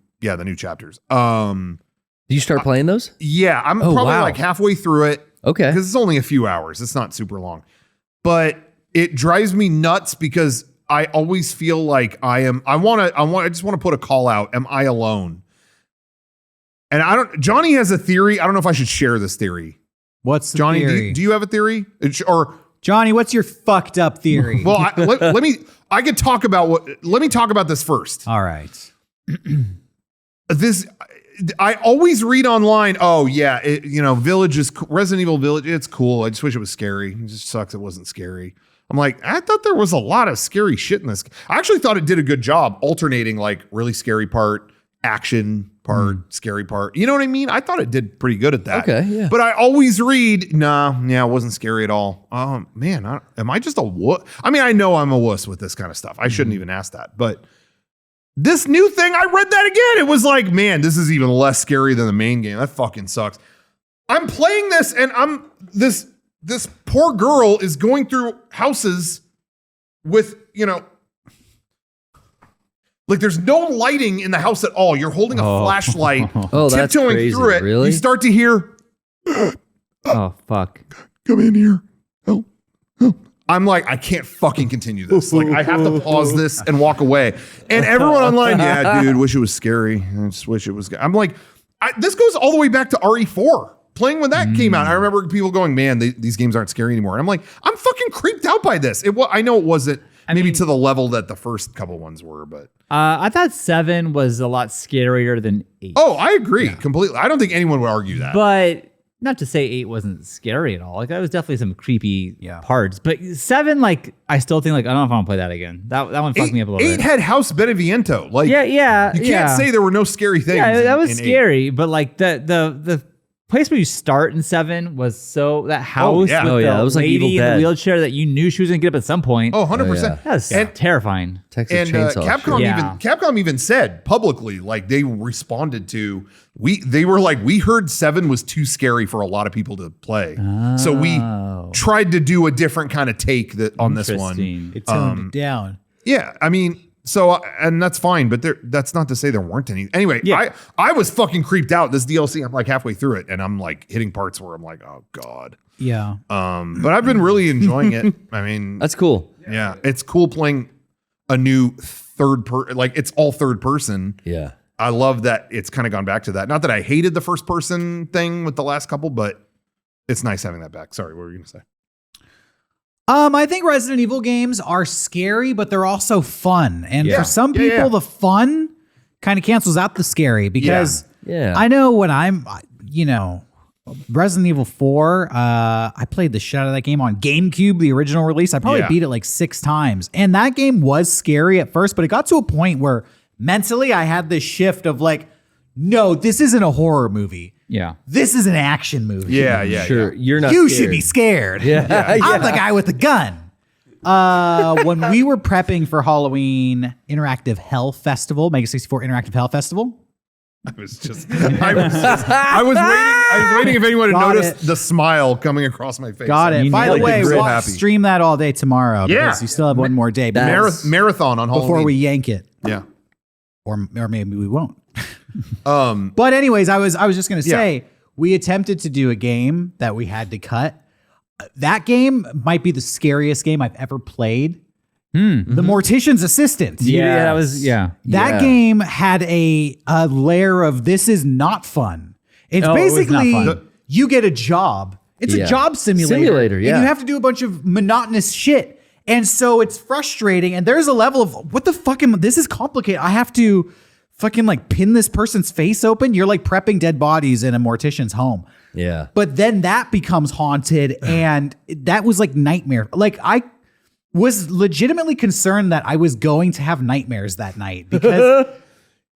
chapters. Did you start playing those? Yeah, I'm Oh, probably wow. like halfway through it Okay. because it's only a few hours. It's not super long, but it drives me nuts because I always feel like I just want to put a call out. Am I alone? And Johnny has a theory. I don't know if I should share this theory. What's the Johnny, theory? do you have a theory? Or Johnny, what's your fucked up theory? well, let me talk about this first. All right. I always read online, oh yeah, Resident Evil Village, it's cool. I just wish it was scary. It just sucks it wasn't scary. I'm like, I thought there was a lot of scary shit in this. I actually thought it did a good job alternating like really scary part, action part, scary part. You know what I mean? I thought it did pretty good at that. Okay, yeah. But I always read, it wasn't scary at all. Man, am I just a wuss? I mean, I know I'm a wuss with this kind of stuff. I shouldn't even ask that. But this new thing, I read that again. It was like, man, this is even less scary than the main game. That fucking sucks. I'm playing this and this poor girl is going through houses with, like there's no lighting in the house at all. You're holding a flashlight, Oh, that's tiptoeing crazy. through it. Really? You start to hear, Oh fuck. come in here. Help. I'm like, I can't fucking continue this. Like, I have to pause this and walk away. And everyone online, yeah, dude, wish it was scary. I just wish it was. I'm like, this goes all the way back to RE4. Playing when that came out, I remember people going, man, these games aren't scary anymore. And I'm like, I'm fucking creeped out by this. I know it wasn't maybe to the level that the first couple ones were, but. I thought 7 was a lot scarier than 8. Oh, I agree completely. I don't think anyone would argue that. But not to say 8 wasn't scary at all. Like, that was definitely some creepy parts. But 7, like, I still think, like, I don't know if I want to play that again. That one fucked me up a little 8 bit. had House Beneviento. Like, Yeah. you can't say there were no scary things. Yeah, that was in 8. scary. But, like, the place where you start in 7 was that house yeah. with Oh, yeah, the it was like lady Evil in Dead. the wheelchair that you knew she was going to get up at some point. Oh, 100%. Oh, yeah. That was terrifying. Texas And Chainsaw. Capcom even said publicly, like they responded to they were like, we heard 7 was too scary for a lot of people to play, so we tried to do a different kind of take on this one. Interesting. It toned it down. Yeah, I mean, so and that's fine, but that's not to say there weren't any. Anyway, Yeah. I was fucking creeped out. This DLC, I'm like halfway through it, and I'm like hitting parts where I'm like, oh god. Yeah. But I've been really enjoying it. I mean, That's cool. yeah, it's cool playing a new like it's all third person. Yeah. I love that it's kind of gone back to that. Not that I hated the first person thing with the last couple, but it's nice having that back. Sorry, what were you gonna say? I think Resident Evil games are scary, but they're also fun. And Yeah. for some Yeah, people, yeah. the fun kind of cancels out the scary because Yeah. I know when Resident Evil 4, I played the shit out of that game on GameCube, the original release. I probably Yeah. beat it like 6 times. And that game was scary at first, but it got to a point where mentally I had this shift of like, no, this isn't a horror movie. Yeah. This is an action movie. Yeah, yeah, Sure, yeah. you're not. You scared. should be scared. Yeah. I'm the guy with the gun. When we were prepping for Halloween Interactive Hell Festival, Mega64 Interactive Hell Festival, I was waiting if anyone had Got noticed the smile coming across my face. got it. You By the nailed it. way, Real we'll happy. stream that all day tomorrow because you still have one more day Marathon on Halloween. before we yank it, Yeah. or maybe we won't. Um. But anyways, I was just gonna say we attempted to do a game that we had to cut. That game might be the scariest game I've ever played. The Mortician's Assistant. Yeah, that was That Yeah. game had a layer of this is not fun. It's Oh, it was basically not fun. you get a job. It's Yeah. a job simulator. Simulator, And yeah. you have to do a bunch of monotonous shit. And so it's frustrating. And there's a level of what the fuck this is complicated. I have to fucking like pin this person's face open. You're like prepping dead bodies in a mortician's home. Yeah. But then that becomes haunted, and that was like nightmare. Like I was legitimately concerned that I was going to have nightmares that night because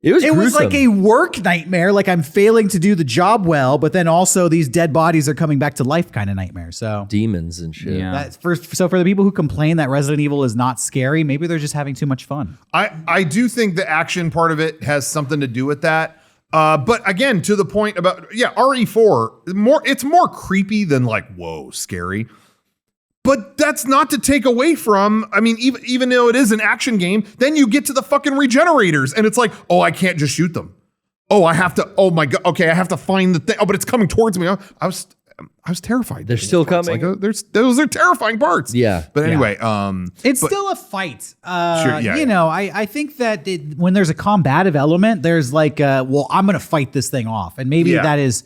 It was. it was gruesome. like a work nightmare. Like I'm failing to do the job well, but then also these dead bodies are coming back to life kind of nightmare. So demons and shit. Yeah. that's for the people who complain that Resident Evil is not scary, maybe they're just having too much fun. I do think the action part of it has something to do with that. But again, to the point about RE4, it's more creepy than like whoa, scary. But that's not to take away from, I mean, even though it is an action game, then you get to the fucking regenerators and it's like, oh, I can't just shoot them. Oh, I have to, oh my God, okay, I have to find the thing. Oh, but it's coming towards me. I was terrified. They're still coming. Like, those are terrifying parts. Yeah. But anyway, It's still a fight. Sure, yeah, you know, I think that when there's a combative element, there's like, well, I'm going to fight this thing off. And maybe Yeah. that is,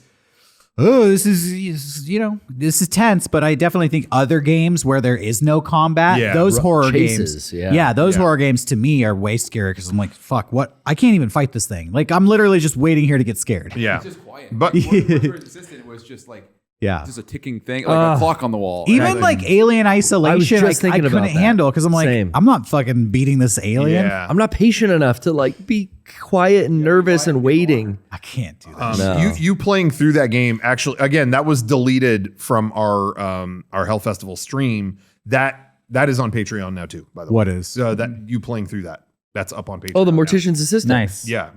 this is tense, but I definitely think other games where there is no combat, Yeah. those horror Chases, games. yeah. those horror games to me are way scarier because I'm like, fuck, what? I can't even fight this thing. Like, I'm literally just waiting here to get scared. yeah. It's just quiet. But Mortician's Assistant was just like Yeah. just a ticking thing, like a clock on the wall. Even like Alien Isolation, just I thinking couldn't about that. handle because I'm like, Same. I'm not fucking beating this alien. yeah. I'm not patient enough to like be quiet and nervous and waiting. I can't do that. You playing through that game, actually, again, that was deleted from our Hell Festival stream. That is on Patreon now too, by the way. What is? That you playing through that's up on Patreon. Oh, the now. Mortician's Assistant. nice. Yeah,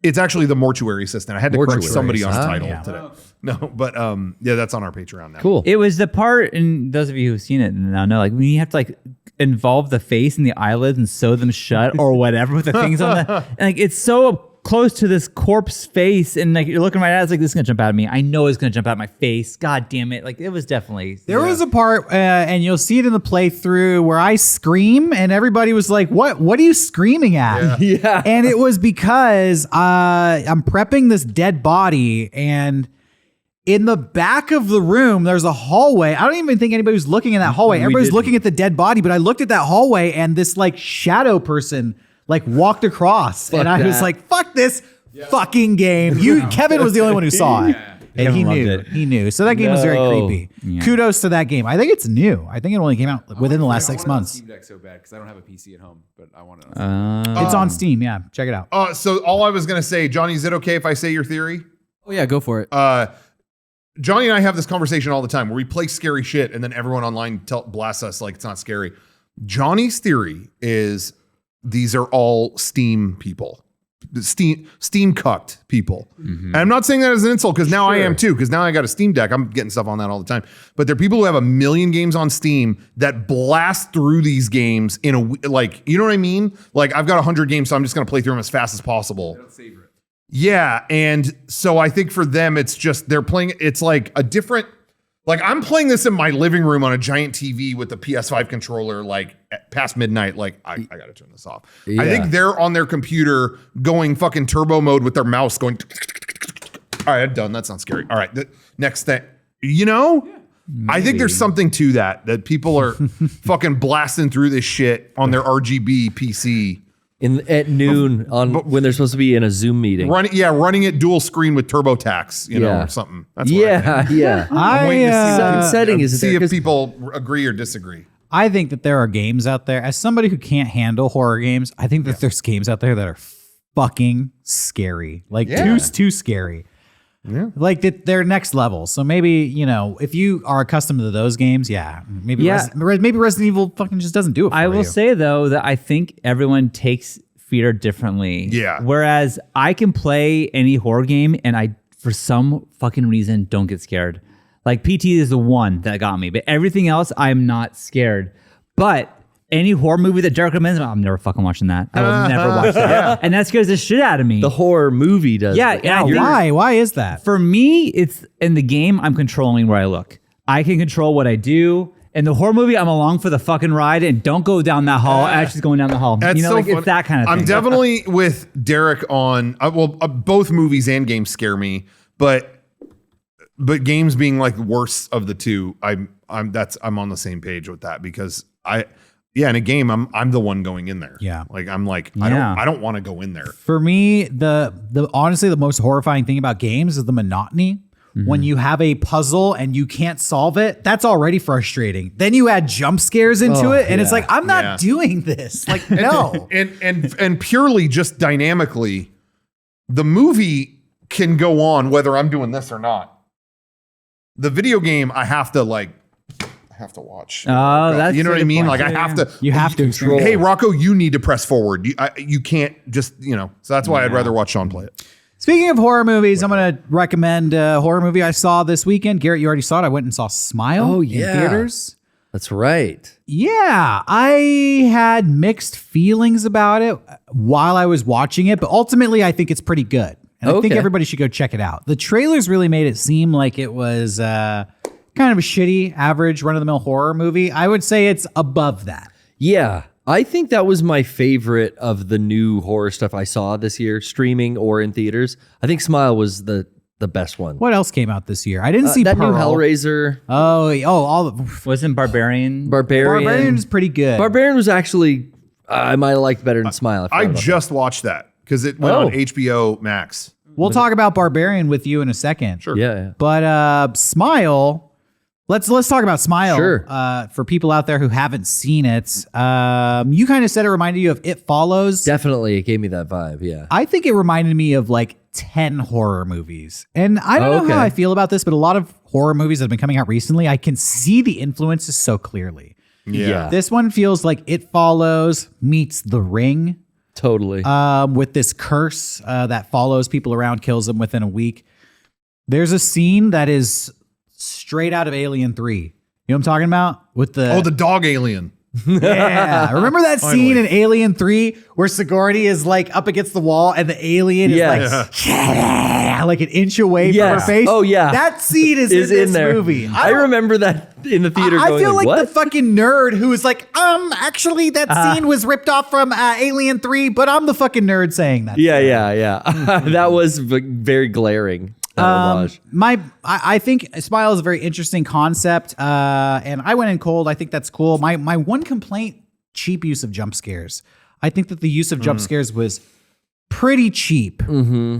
it's actually the Mortuary Assistant. I had to correct Mortuary somebody on Assistant. title Yeah. today. No, but yeah, that's on our Patreon now. Cool. It was the part, and those of you who've seen it now know, like when you have to like involve the face and the eyelids and sew them shut or whatever with the things on the, and like it's so close to this corpse face, and like you're looking right at it, it's like this is gonna jump out at me. I know it's gonna jump out my face. God damn it! Like it was definitely There was a part, and you'll see it in the playthrough, where I scream, and everybody was like, "What? What are you screaming at?" Yeah. And it was because I'm prepping this dead body, and in the back of the room, there's a hallway. I don't even think anybody was looking in that hallway. Everybody's didn't. looking at the dead body, but I looked at that hallway, and this like shadow person like walked across, and I was that. like, "Fuck this fucking game!" Kevin was the only one who saw it. And Kevin he loved knew. it. He knew. So that game was very No. creepy. Kudos to that game. I think it's new. I think it only came out within the last 6 months. Steam Deck so bad because I don't have a PC at home, but I want it. On It's on Steam. Yeah, check it out. So all I was gonna say, Johnny, is it okay if I say your theory? Oh yeah, go for it. Johnny and I have this conversation all the time where we play scary shit and then everyone online blasts us like it's not scary. Johnny's theory is these are all Steam people. Steam cucked people. And I'm not saying that as an insult because now I am too, because now I got a Steam Deck. I'm getting stuff on that all the time. But there are people who have 1 million games on Steam that blast through these games in a, like, you know what I mean? Like I've got 100 games, so I'm just going to play through them as fast as possible. don't savor it. Yeah. And so I think for them, it's just, they're playing, it's like a different, like I'm playing this in my living room on a giant TV with the PS5 controller, like past midnight. Like I got to turn this off. I think they're on their computer going fucking turbo mode with their mouse going. All right, I'm done. That's not scary. All right. The next thing. You know? I think there's something to that people are fucking blasting through this shit on their RGB PC. At noon when they're supposed to be in a Zoom meeting. Running it dual screen with TurboTax, or something. That's what I think. Yeah. I'm waiting to see setting is see there, if people agree or disagree. I think that there are games out there. As somebody who can't handle horror games, I think that there's games out there that are fucking scary, like too scary. Yeah, like they're next level. So maybe if you are accustomed to those games, maybe Resident Evil fucking just doesn't do it. I will say though that I think everyone takes fear differently. Yeah. Whereas I can play any horror game and I, for some fucking reason, don't get scared. Like PT is the one that got me, but everything else I'm not scared. But any horror movie that Derek recommends, I'm never fucking watching that. I will never watch that. And that scares the shit out of me. The horror movie does. Yeah. Why? Why is that? For me, it's in the game, I'm controlling where I look. I can control what I do. In the horror movie, I'm along for the fucking ride and don't go down that hall. Ashley's going down the hall. That's so it's that kind of thing. I'm definitely with Derek on, both movies and games scare me, but games being like worst of the two, I'm on the same page with that because in a game, I'm the one going in there. Yeah. Like I don't want to go in there. For me, honestly, the most horrifying thing about games is the monotony. Mm-hmm. When you have a puzzle and you can't solve it, that's already frustrating. Then you add jump scares into it, and it's like, I'm not doing this. Like, no. and purely just dynamically, the movie can go on whether I'm doing this or not. The video game, I have to watch. Oh, that's you know what I mean? Like I have to. You have to control. Hey, Rocco, you need to press forward. You can't just So that's why I'd rather watch Sean play it. Speaking of horror movies, I'm going to recommend a horror movie I saw this weekend. Garrett, you already saw it. I went and saw Smile in theaters. That's right. Yeah, I had mixed feelings about it while I was watching it, but ultimately I think it's pretty good. And I think everybody should go check it out. The trailers really made it seem like it was kind of a shitty, average, run-of-the-mill horror movie. I would say it's above that. Yeah. I think that was my favorite of the new horror stuff I saw this year, streaming or in theaters. I think Smile was the best one. What else came out this year? I didn't see that Pearl. new Hellraiser. Wasn't Barbarian? Barbarian is pretty good. Barbarian was actually I might have liked better than Smile. I just watched that because it went on HBO Max. We'll talk about Barbarian with you in a second. Sure. Yeah. But Smile. Let's talk about Smile. Sure. For people out there who haven't seen it, you kind of said it reminded you of It Follows. Definitely, it gave me that vibe. Yeah. I think it reminded me of like 10 horror movies. And I don't know how I feel about this, but a lot of horror movies that have been coming out recently, I can see the influences so clearly. Yeah. This one feels like It Follows meets The Ring. Totally. With this curse that follows people around, kills them within a week. There's a scene that is straight out of Alien 3. You know what I'm talking about? With the the dog alien. Yeah. Remember that scene in Alien 3 where Sigourney is like up against the wall and the alien is like an inch away from her face? Oh, yeah. That scene is in this there. movie. I remember that in the theater. I feel like what? the fucking nerd who is like, actually that scene was ripped off from Alien 3, but I'm the fucking nerd saying that. Yeah. That was very glaring. I think Smile is a very interesting concept, and I went in cold. I think that's cool. My one complaint: cheap use of jump scares. I think that the use of jump scares was pretty cheap. Mm-hmm.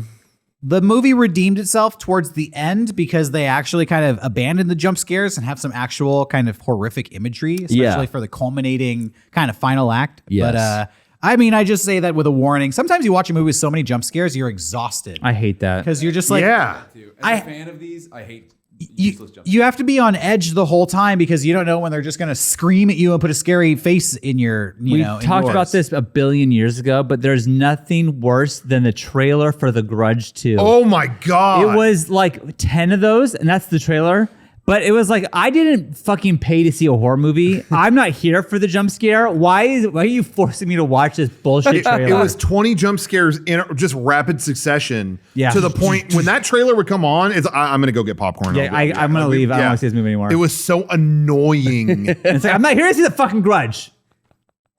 The movie redeemed itself towards the end because they actually kind of abandoned the jump scares and have some actual kind of horrific imagery, especially for the culminating kind of final act. Yes. But I mean, I just say that with a warning. Sometimes you watch a movie with so many jump scares, you're exhausted. I hate that. Because you're just like, Yeah. As a fan of these, I hate useless jump you have to be on edge the whole time because you don't know when they're just going to scream at you and put a scary face in your, We talked about this a billion years ago, but there's nothing worse than the trailer for The Grudge 2. Oh my God. It was like 10 of those, and that's the trailer. But it was like, I didn't fucking pay to see a horror movie. I'm not here for the jump scare. Why are you forcing me to watch this bullshit trailer? It was 20 jump scares in just rapid succession. Yeah. To the point when that trailer would come on, I'm going to go get popcorn. Yeah, I'm going to leave. I don't want to see this movie anymore. It was so annoying. It's like, I'm not here to see the fucking Grudge.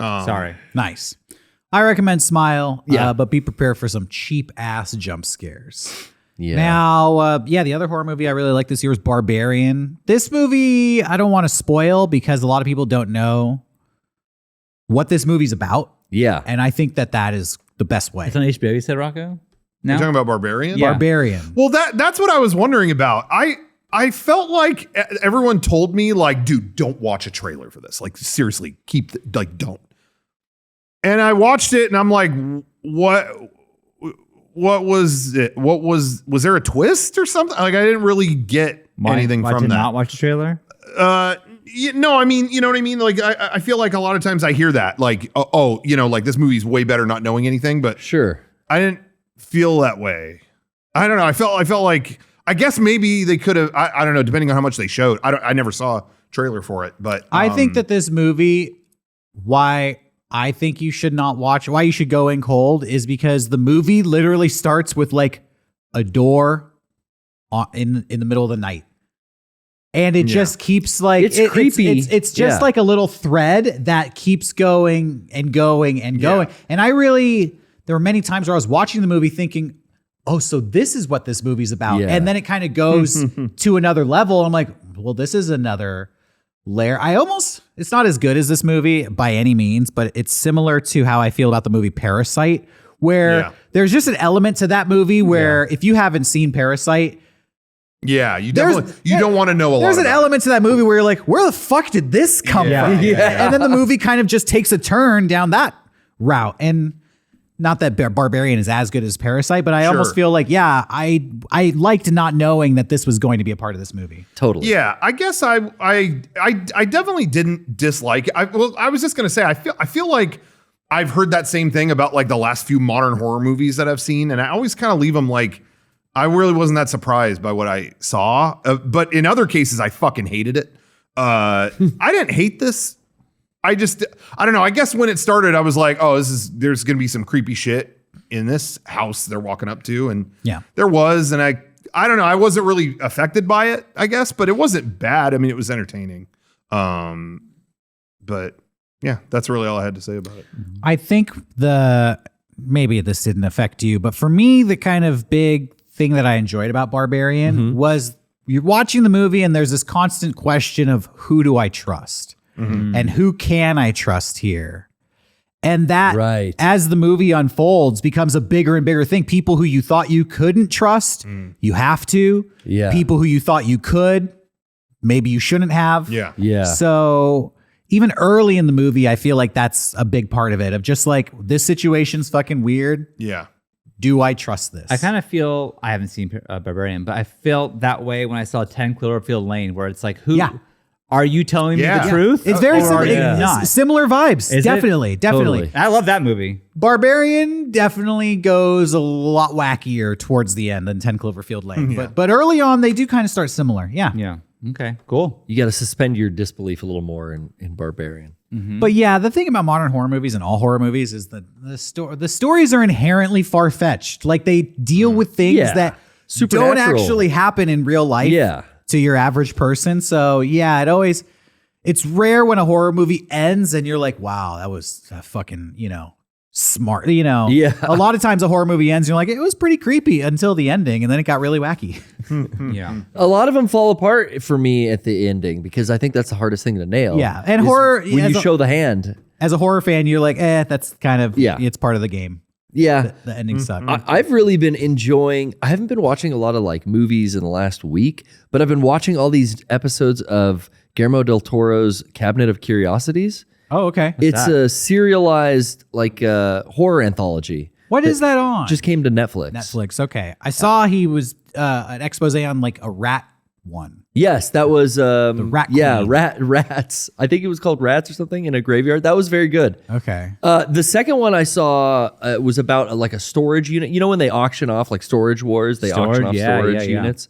Sorry. Nice. I recommend Smile, but be prepared for some cheap ass jump scares. Yeah. Now, the other horror movie I really liked this year was Barbarian. This movie, I don't want to spoil because a lot of people don't know what this movie's about. Yeah. And I think that is the best way. It's on HBO, you said, Rocco? No? You're talking about Barbarian? Yeah. Barbarian. Well, that's what I was wondering about. I felt like everyone told me, like, dude, don't watch a trailer for this. Like, seriously, don't. And I watched it and I'm like, what was it? Was there a twist or something? Like, I didn't really get anything from that. Not watch the trailer? No, I mean, you know what I mean? Like, I feel like a lot of times I hear that, like, like this movie's way better not knowing anything, but Sure. I didn't feel that way. I don't know. I felt like, I guess maybe they could have, I don't know, depending on how much they showed. I never saw a trailer for it, but I think that this movie, why I think you should not watch, why you should go in cold is because the movie literally starts with like a door in the middle of the night. And it just keeps like It's creepy. It's just like a little thread that keeps going and going and going. And there were many times where I was watching the movie thinking, oh, so this is what this movie's about. Yeah. And then it kind of goes to another level. I'm like, well, this is another layer. It's not as good as this movie by any means, but it's similar to how I feel about the movie Parasite, where there's just an element to that movie where if you haven't seen Parasite, you definitely, you don't want to know a lot. There's an element to that movie where you're like, where the fuck did this come from? And then the movie kind of just takes a turn down that route. And not that Barbarian is as good as Parasite, but I almost feel like, I liked not knowing that this was going to be a part of this movie. Totally. Yeah, I guess I definitely didn't dislike it. I was just gonna say, I feel like I've heard that same thing about like the last few modern horror movies that I've seen, and I always kind of leave them like, I really wasn't that surprised by what I saw. But in other cases, I fucking hated it. I didn't hate this. I don't know. I guess when it started, I was like, oh, there's going to be some creepy shit in this house they're walking up to. And there was, and I don't know. I wasn't really affected by it, I guess, but it wasn't bad. I mean, it was entertaining. But yeah, that's really all I had to say about it. I think maybe this didn't affect you, but for me, the kind of big thing that I enjoyed about Barbarian was you're watching the movie and there's this constant question of who do I trust? And who can I trust here? And that, as the movie unfolds, becomes a bigger and bigger thing. People who you thought you couldn't trust, you have to. Yeah. People who you thought you could, maybe you shouldn't have. Yeah. Yeah. So even early in the movie, I feel like that's a big part of it, of just like, this situation's fucking weird. Yeah. Do I trust this? I kind of feel, I haven't seen Barbarian, but I felt that way when I saw 10 Cloverfield Lane, where it's like, who... Yeah. Are you telling me the truth? It's very similar. Similar vibes. Is it? Definitely. Totally. I love that movie. Barbarian definitely goes a lot wackier towards the end than 10 Cloverfield Lane. But early on, they do kind of start similar. Yeah. Yeah. Okay, cool. You got to suspend your disbelief a little more in Barbarian. But yeah, the thing about modern horror movies and all horror movies is that the stories are inherently far-fetched. Like, they deal with things that don't actually happen in real life. Yeah. To your average person. So yeah, it's rare when a horror movie ends and you're like, wow, that was fucking, smart, Yeah. A lot of times a horror movie ends and you're like, it was pretty creepy until the ending, and then it got really wacky. Yeah. A lot of them fall apart for me at the ending because I think that's the hardest thing to nail. Yeah. And is horror, when you show the hand. as a horror fan, you're like, that's kind of, it's part of the game. Yeah. The ending sucked. I've really been enjoying, I haven't been watching a lot of like movies in the last week, but I've been watching all these episodes of Guillermo del Toro's Cabinet of Curiosities. Oh, okay. It's a serialized like horror anthology. What is that on? Just came to Netflix. Netflix. Okay. I saw he was an expose on like a rat one. Yes, that was The Rat Queen. rats. I think it was called Rats or something in a graveyard. That was very good. Okay. The second one I saw was about like a storage unit. You know when they auction off like Storage Wars, they auction off storage units.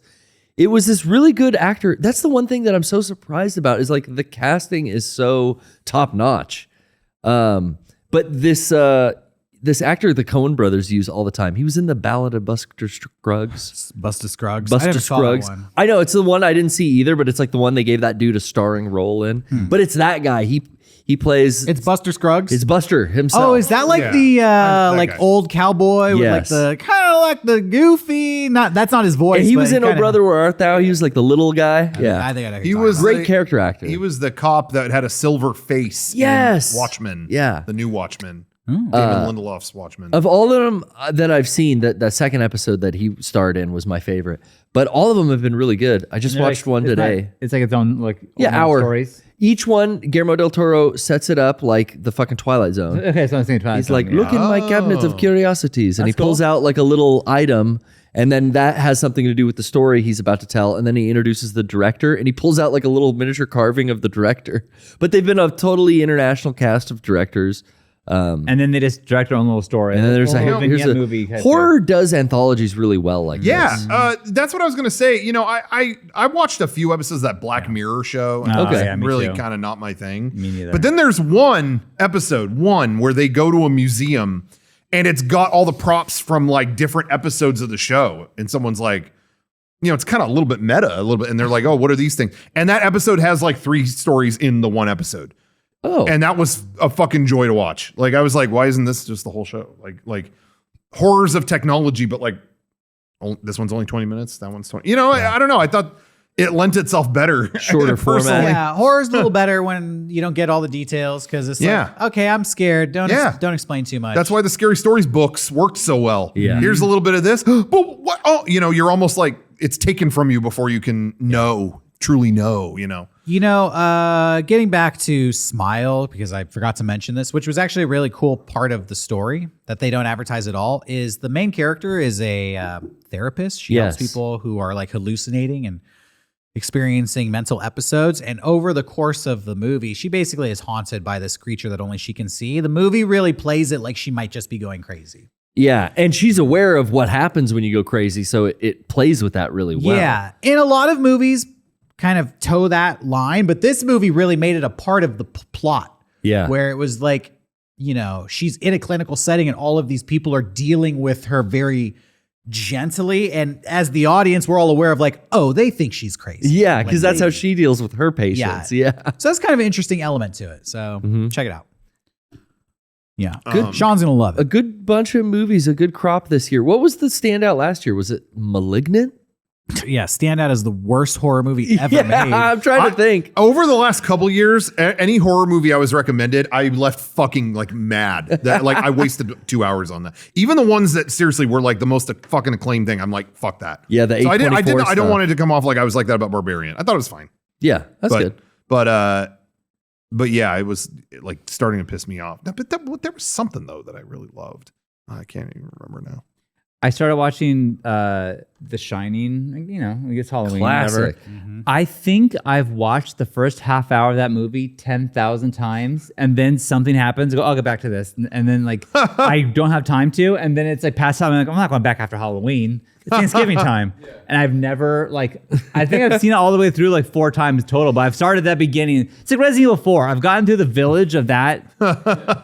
It was this really good actor. That's the one thing that I'm so surprised about is like the casting is so top notch. But this actor the Coen brothers use all the time. He was in the Ballad of Buster Scruggs. Buster Scruggs. Buster I never saw that Scruggs. one. I know it's the one I didn't see either, but it's like the one they gave that dude a starring role in. But it's that guy. He plays. It's Buster Scruggs. It's Buster himself. Oh, is that like Yeah. the That like guy. old cowboy with like Yes. the kind of like the goofy? Not that's not his voice. And he but was in Oh kinda- Brother Where Art Thou. He was like the little guy. Yeah. I think I know who He you're was talking Great the- character actor. He was the cop that had a silver face. Yes. in Watchmen. Yeah. The new Watchmen. Hmm. Damon Lindelof's Watchmen. Of all of them that I've seen, that second episode that he starred in was my favorite. But all of them have been really good. I just They're watched like- one it's today. not- it's like its own like Yeah, own hour. stories. Each one, Guillermo del Toro sets it up like the fucking Twilight Zone. Okay, so I'm saying Twilight He's Zone, like, yeah. look in my cabinet of curiosities. And he That's cool. pulls out like a little item. And then that has something to do with the story he's about to tell. And then he introduces the director and he pulls out like a little miniature carving of the director. But they've been a totally international cast of directors. And then they just direct their own little story. And then there's Little here's vignette a movie. type horror does anthologies really well like Yeah, this. that's what I was gonna say. You know, I watched a few episodes of that Black Mirror show. And Oh, Okay. it's yeah, me really too. kind of not my thing. Me neither. But then there's one episode, where they go to a museum and it's got all the props from like different episodes of the show. And someone's like, you know, it's kind of a little bit meta, a little bit. And they're like, oh, what are these things? And that episode has like 3 stories in the one episode. Oh, And that was a fucking joy to watch. Like I was like, why isn't this just the whole show? Like horrors of technology, but like this one's only 20 minutes. That one's 20. You know, I don't know. I thought it lent itself better. Shorter personally. format. Yeah, horror's a little better when you don't get all the details because it's Yeah. like, okay, I'm scared. Don't Yeah. don't explain too much. That's why the Scary Stories books worked so well. Yeah. Here's a little bit of this. But what? Oh, you know, you're almost like it's taken from you before you can truly know, you know. You know, getting back to Smile, because I forgot to mention this, which was actually a really cool part of the story that they don't advertise at all, is the main character is a therapist. She helps Yes. people who are like hallucinating and experiencing mental episodes. And over the course of the movie, she basically is haunted by this creature that only she can see. The movie really plays it like she might just be going crazy. yeah. And she's aware of what happens when you go crazy. So it plays with that really well. Yeah. In a lot of movies, kind of toe that line, but this movie really made it a part of the plot. Yeah. Where it was like, you know, she's in a clinical setting and all of these people are dealing with her very gently. And as the audience, we're all aware of like, oh, they think she's crazy. Yeah, because Like, that's how she deals with her patients. Yeah. So that's kind of an interesting element to it. So Mm-hmm. check it out. Yeah. Good. Sean's going to love A it. good bunch of movies, a good crop this year. What was the standout last year? Was it Malignant? Yeah. Stand Out as the worst horror movie ever yeah, made. I'm trying to think. Over the last couple years, any horror movie I was recommended, I left fucking like mad. That like I wasted 2 hours on that. Even the ones that seriously were like the most fucking acclaimed thing, I'm like, fuck that. Yeah, the So I A24 don't stuff. want it to come off like I was like that about Barbarian. I thought it was fine. Yeah, that's good. But yeah, it was like starting to piss me off. But there was something though that I really loved. I can't even remember now. I started watching The Shining. You know, it's Halloween. Classic. Whatever. I think I've watched the first half hour of that movie 10,000 times, and then something happens. I go, I'll get back to this, and then like I don't have time to, and then it's like past time. I'm like, I'm not going back after Halloween. It's Thanksgiving time, and I've never like. I think I've seen it all the way through like 4 times total, but I've started that beginning. It's like Resident Evil 4. I've gotten through the village of that.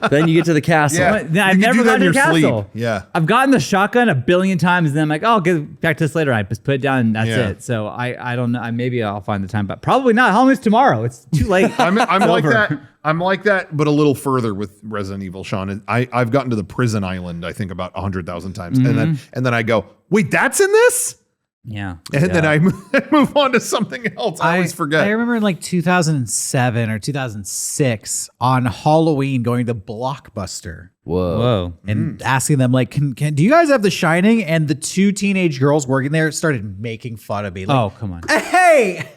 Then you get to the castle. Yeah. I've You can never do that gotten in to the your sleep. castle. Yeah. I've gotten the shotgun a billion times, and then I'm like, oh, I'll get back to this later. I just put it down, and that's Yeah. it. So I don't know. Maybe I'll find the time, but probably not. Halloween's tomorrow. It's too late. I'm like over. that. I'm like that, but a little further with Resident Evil, Sean. I've gotten to the prison island, I think about 100,000 times, and then I go, wait, that's in this, Yeah. and then I move on to something else. I always forget. I remember in like 2007 or 2006 on Halloween going to Blockbuster Whoa. Whoa. and asking them like, can do you guys have The Shining? And the 2 teenage girls working there started making fun of me. Like, Oh, come on. hey,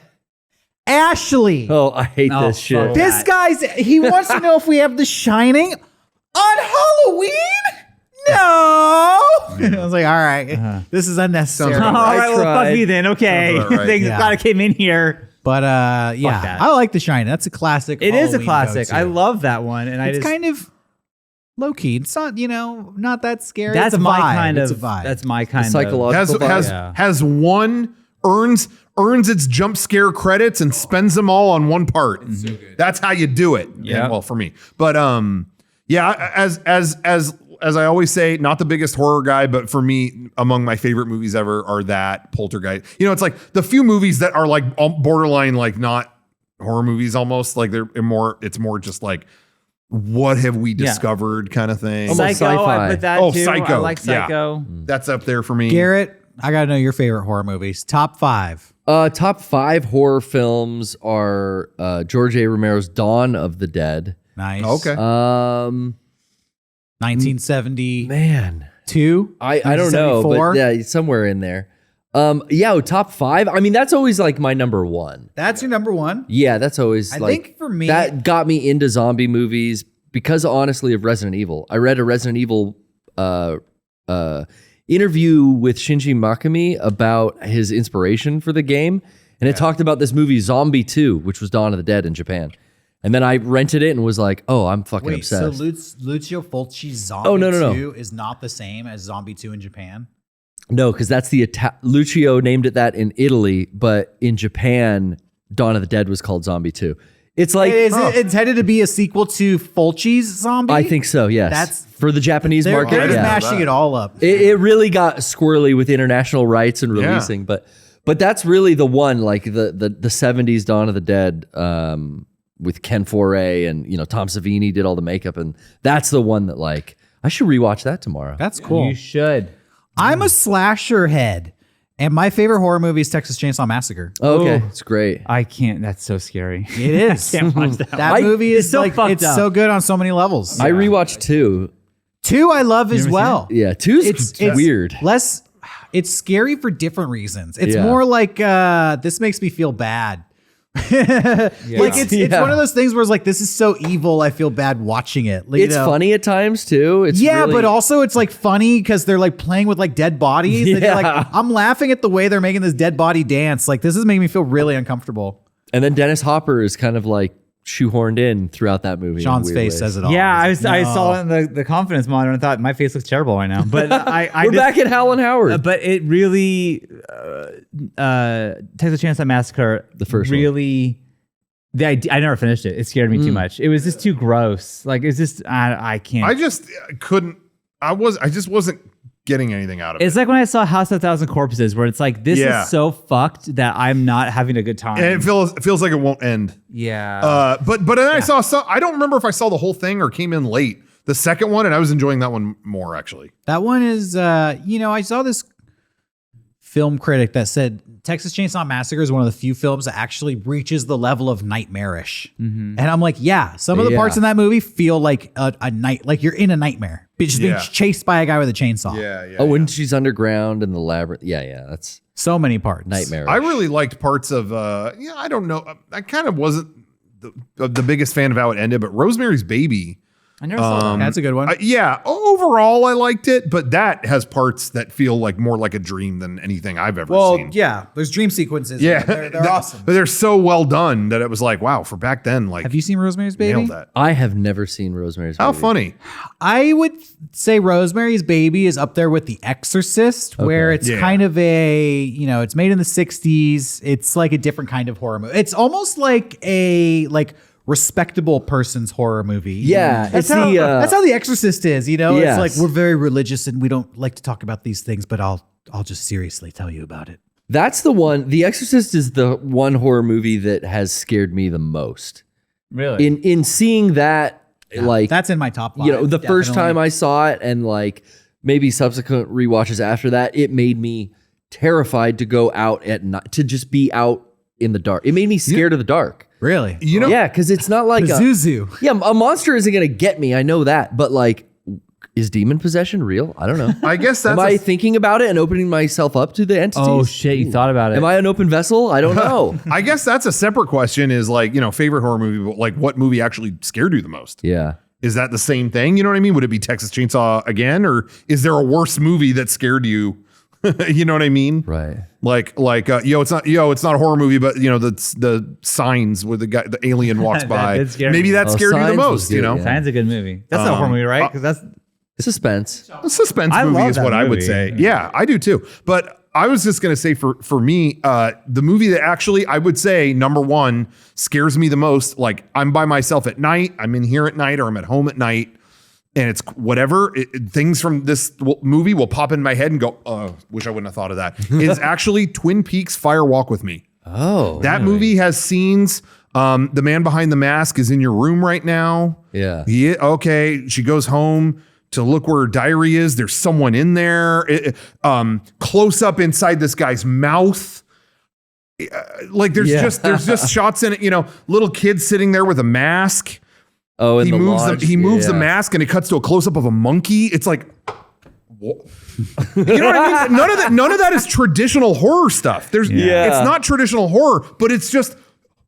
Ashley, Oh, I hate Oh, this shit. fuck. this he wants to know if we have The Shining on Halloween. No, I was like, all right, this is unnecessary. Sounds All about right, well, tried. fuck me then. Okay. Sounds about right. Thank Yeah. God I came in here. But yeah, that. I like The Shining. That's a classic. It is a Halloween classic. go-to. I love that one, and It's I just kind of low key. It's not, not that scary. that's it's a my vibe. kind of It's a vibe. that's my kind of psychological has vibe. has one earns its jump scare credits and spends them all on one part. That's how you do it. Yeah. Well, for me. But yeah, as I always say, not the biggest horror guy, but for me, among my favorite movies ever are that Poltergeist. It's like the few movies that are like borderline, like not horror movies almost. Like it's more just like, what have we discovered kind of thing. Almost Psycho, sci-fi. I put that too. Psycho. I like Psycho. That's up there for me. Garrett, I gotta know your favorite horror movies. Top 5. Top 5 horror films are George A. Romero's Dawn of the Dead. Nice. Okay. 1972. Man, I don't know, but yeah, somewhere in there. Top 5. I mean, that's always like my number one. That's your number one. Yeah, that's always I like think for me that got me into zombie movies because honestly of Resident Evil. I read a Resident Evil interview with Shinji Mikami about his inspiration for the game, and it talked about this movie Zombie 2, which was Dawn of the Dead in Japan. And then I rented it and was like, "Oh, I'm fucking obsessed." So Lucio Fulci's Zombie no. 2 is not the same as Zombie 2 in Japan? No, because that's the Lucio named it that in Italy, but in Japan, Dawn of the Dead was called Zombie 2. It's like Is it intended to be a sequel to Fulci's Zombie? I think so. Yes, That's- for the Japanese They're market. just Yeah. mashing it all up. It really got squirrely with international rights and releasing, but that's really the one, like the 70s Dawn of the Dead with Ken Foray and Tom Savini did all the makeup, and that's the one that like I should rewatch that tomorrow. That's cool. You should. I'm a slasher head, and my favorite horror movie is Texas Chainsaw Massacre. Okay, it's great. I can't. That's so scary. It is. Can't watch that. That movie is it's so like fucked it's up. so good on so many levels. I rewatched 2. 2 I love as ever well. Yeah, 2's It's weird. Less. It's scary for different reasons. It's Yeah. more like this makes me feel bad. Like it's Yeah. one of those things where it's like, this is so evil, I feel bad watching it. Like, It's funny at times too. It's really, but also it's like funny because they're like playing with like dead bodies. And you're Yeah. like, I'm laughing at the way they're making this dead body dance. Like this is making me feel really uncomfortable. and then Dennis Hopper is kind of like shoehorned in throughout that movie. in Sean's weird face ways. says it all. Yeah, I He's like, saw "No." it in the confidence monitor and thought my face looks terrible right now. But I We're back at Hal and Howard. But it really, Texas Chainsaw Massacre, The first one. really, the idea, I never finished it. It scared me too much. It was just too gross. Like it's just I can't. I just couldn't. I just wasn't getting anything out of it. It's like when I saw House of a Thousand Corpses, where it's like this Yeah. is so fucked that I'm not having a good time. And it feels like it won't end. Yeah. But then I saw some. I don't remember if I saw the whole thing or came in late. The second one, and I was enjoying that one more actually. That one is, I saw this film critic that said Texas Chainsaw Massacre is one of the few films that actually reaches the level of nightmarish. And I'm like, yeah, some of the parts in that movie feel like a night, like you're in a nightmare, just being chased by a guy with a chainsaw. Yeah. when she's underground in the labyrinth. Yeah, that's So many parts. nightmare. I really liked parts of. I don't know. I kind of wasn't the biggest fan of how it ended, but Rosemary's Baby. I never saw that. That's a good one. Overall, I liked it, but that has parts that feel like more like a dream than anything I've ever seen. yeah, there's dream sequences. Yeah, They're awesome. But they're so well done that it was like, wow, for back then, like, Have you seen Rosemary's Baby? nailed that. I have never seen Rosemary's How Baby. funny. I would say Rosemary's Baby is up there with The Exorcist, where it's Yeah. kind of it's made in the 60s. It's like a different kind of horror movie. It's almost like a respectable person's horror movie. Yeah, That's it's how, the, that's how The Exorcist is, It's Yes. like we're very religious and we don't like to talk about these things, but I'll just seriously tell you about it. That's the one. The Exorcist is the one horror movie that has scared me the most. Really? In seeing that, like That's in my top 5. the first definitely. time I saw it, and like maybe subsequent rewatches after that, it made me terrified to go out at night, to just be out in the dark. It made me scared of the dark. Really? Yeah, because it's not like Zuzu. a monster isn't gonna get me. I know that, but like, is demon possession real? I don't know. I guess that's Am I thinking about it and opening myself up to the entities? oh shit! You thought about it? Am I an open vessel? I don't know. I guess that's a separate question. Is like, favorite horror movie, but like, what movie actually scared you the most? Yeah. Is that the same thing? You know what I mean? Would it be Texas Chainsaw again, or is there a worse movie that scared you? You know what I mean? Right. Like, it's not a horror movie, but the Signs where the alien walks by. did scare Maybe me. that Oh, scared you the Signs was most. good, yeah. Signs a good movie. That's not a horror movie, right? Because that's Suspense. A suspense I movie love is that what I would movie. say. Yeah, I do too. But I was just gonna say for me, the movie that actually I would say number one scares me the most. Like I'm by myself at night, I'm in here at night, or I'm at home at night, and it's whatever things from this movie will pop in my head and go, "Oh, wish I wouldn't have thought of that." Is actually Twin Peaks: Fire Walk with Me. Oh. That movie has scenes The man behind the mask is in your room right now. Yeah. Okay. She goes home to look where her diary is. There's someone in there. Close up inside this guy's mouth. Like there's just shots in it. Little kid sitting there with a mask. Oh, and he moves the mask and it cuts to a close up of a monkey. It's like, what? You know what I mean? None of that is traditional horror stuff. It's not traditional horror, but it's just,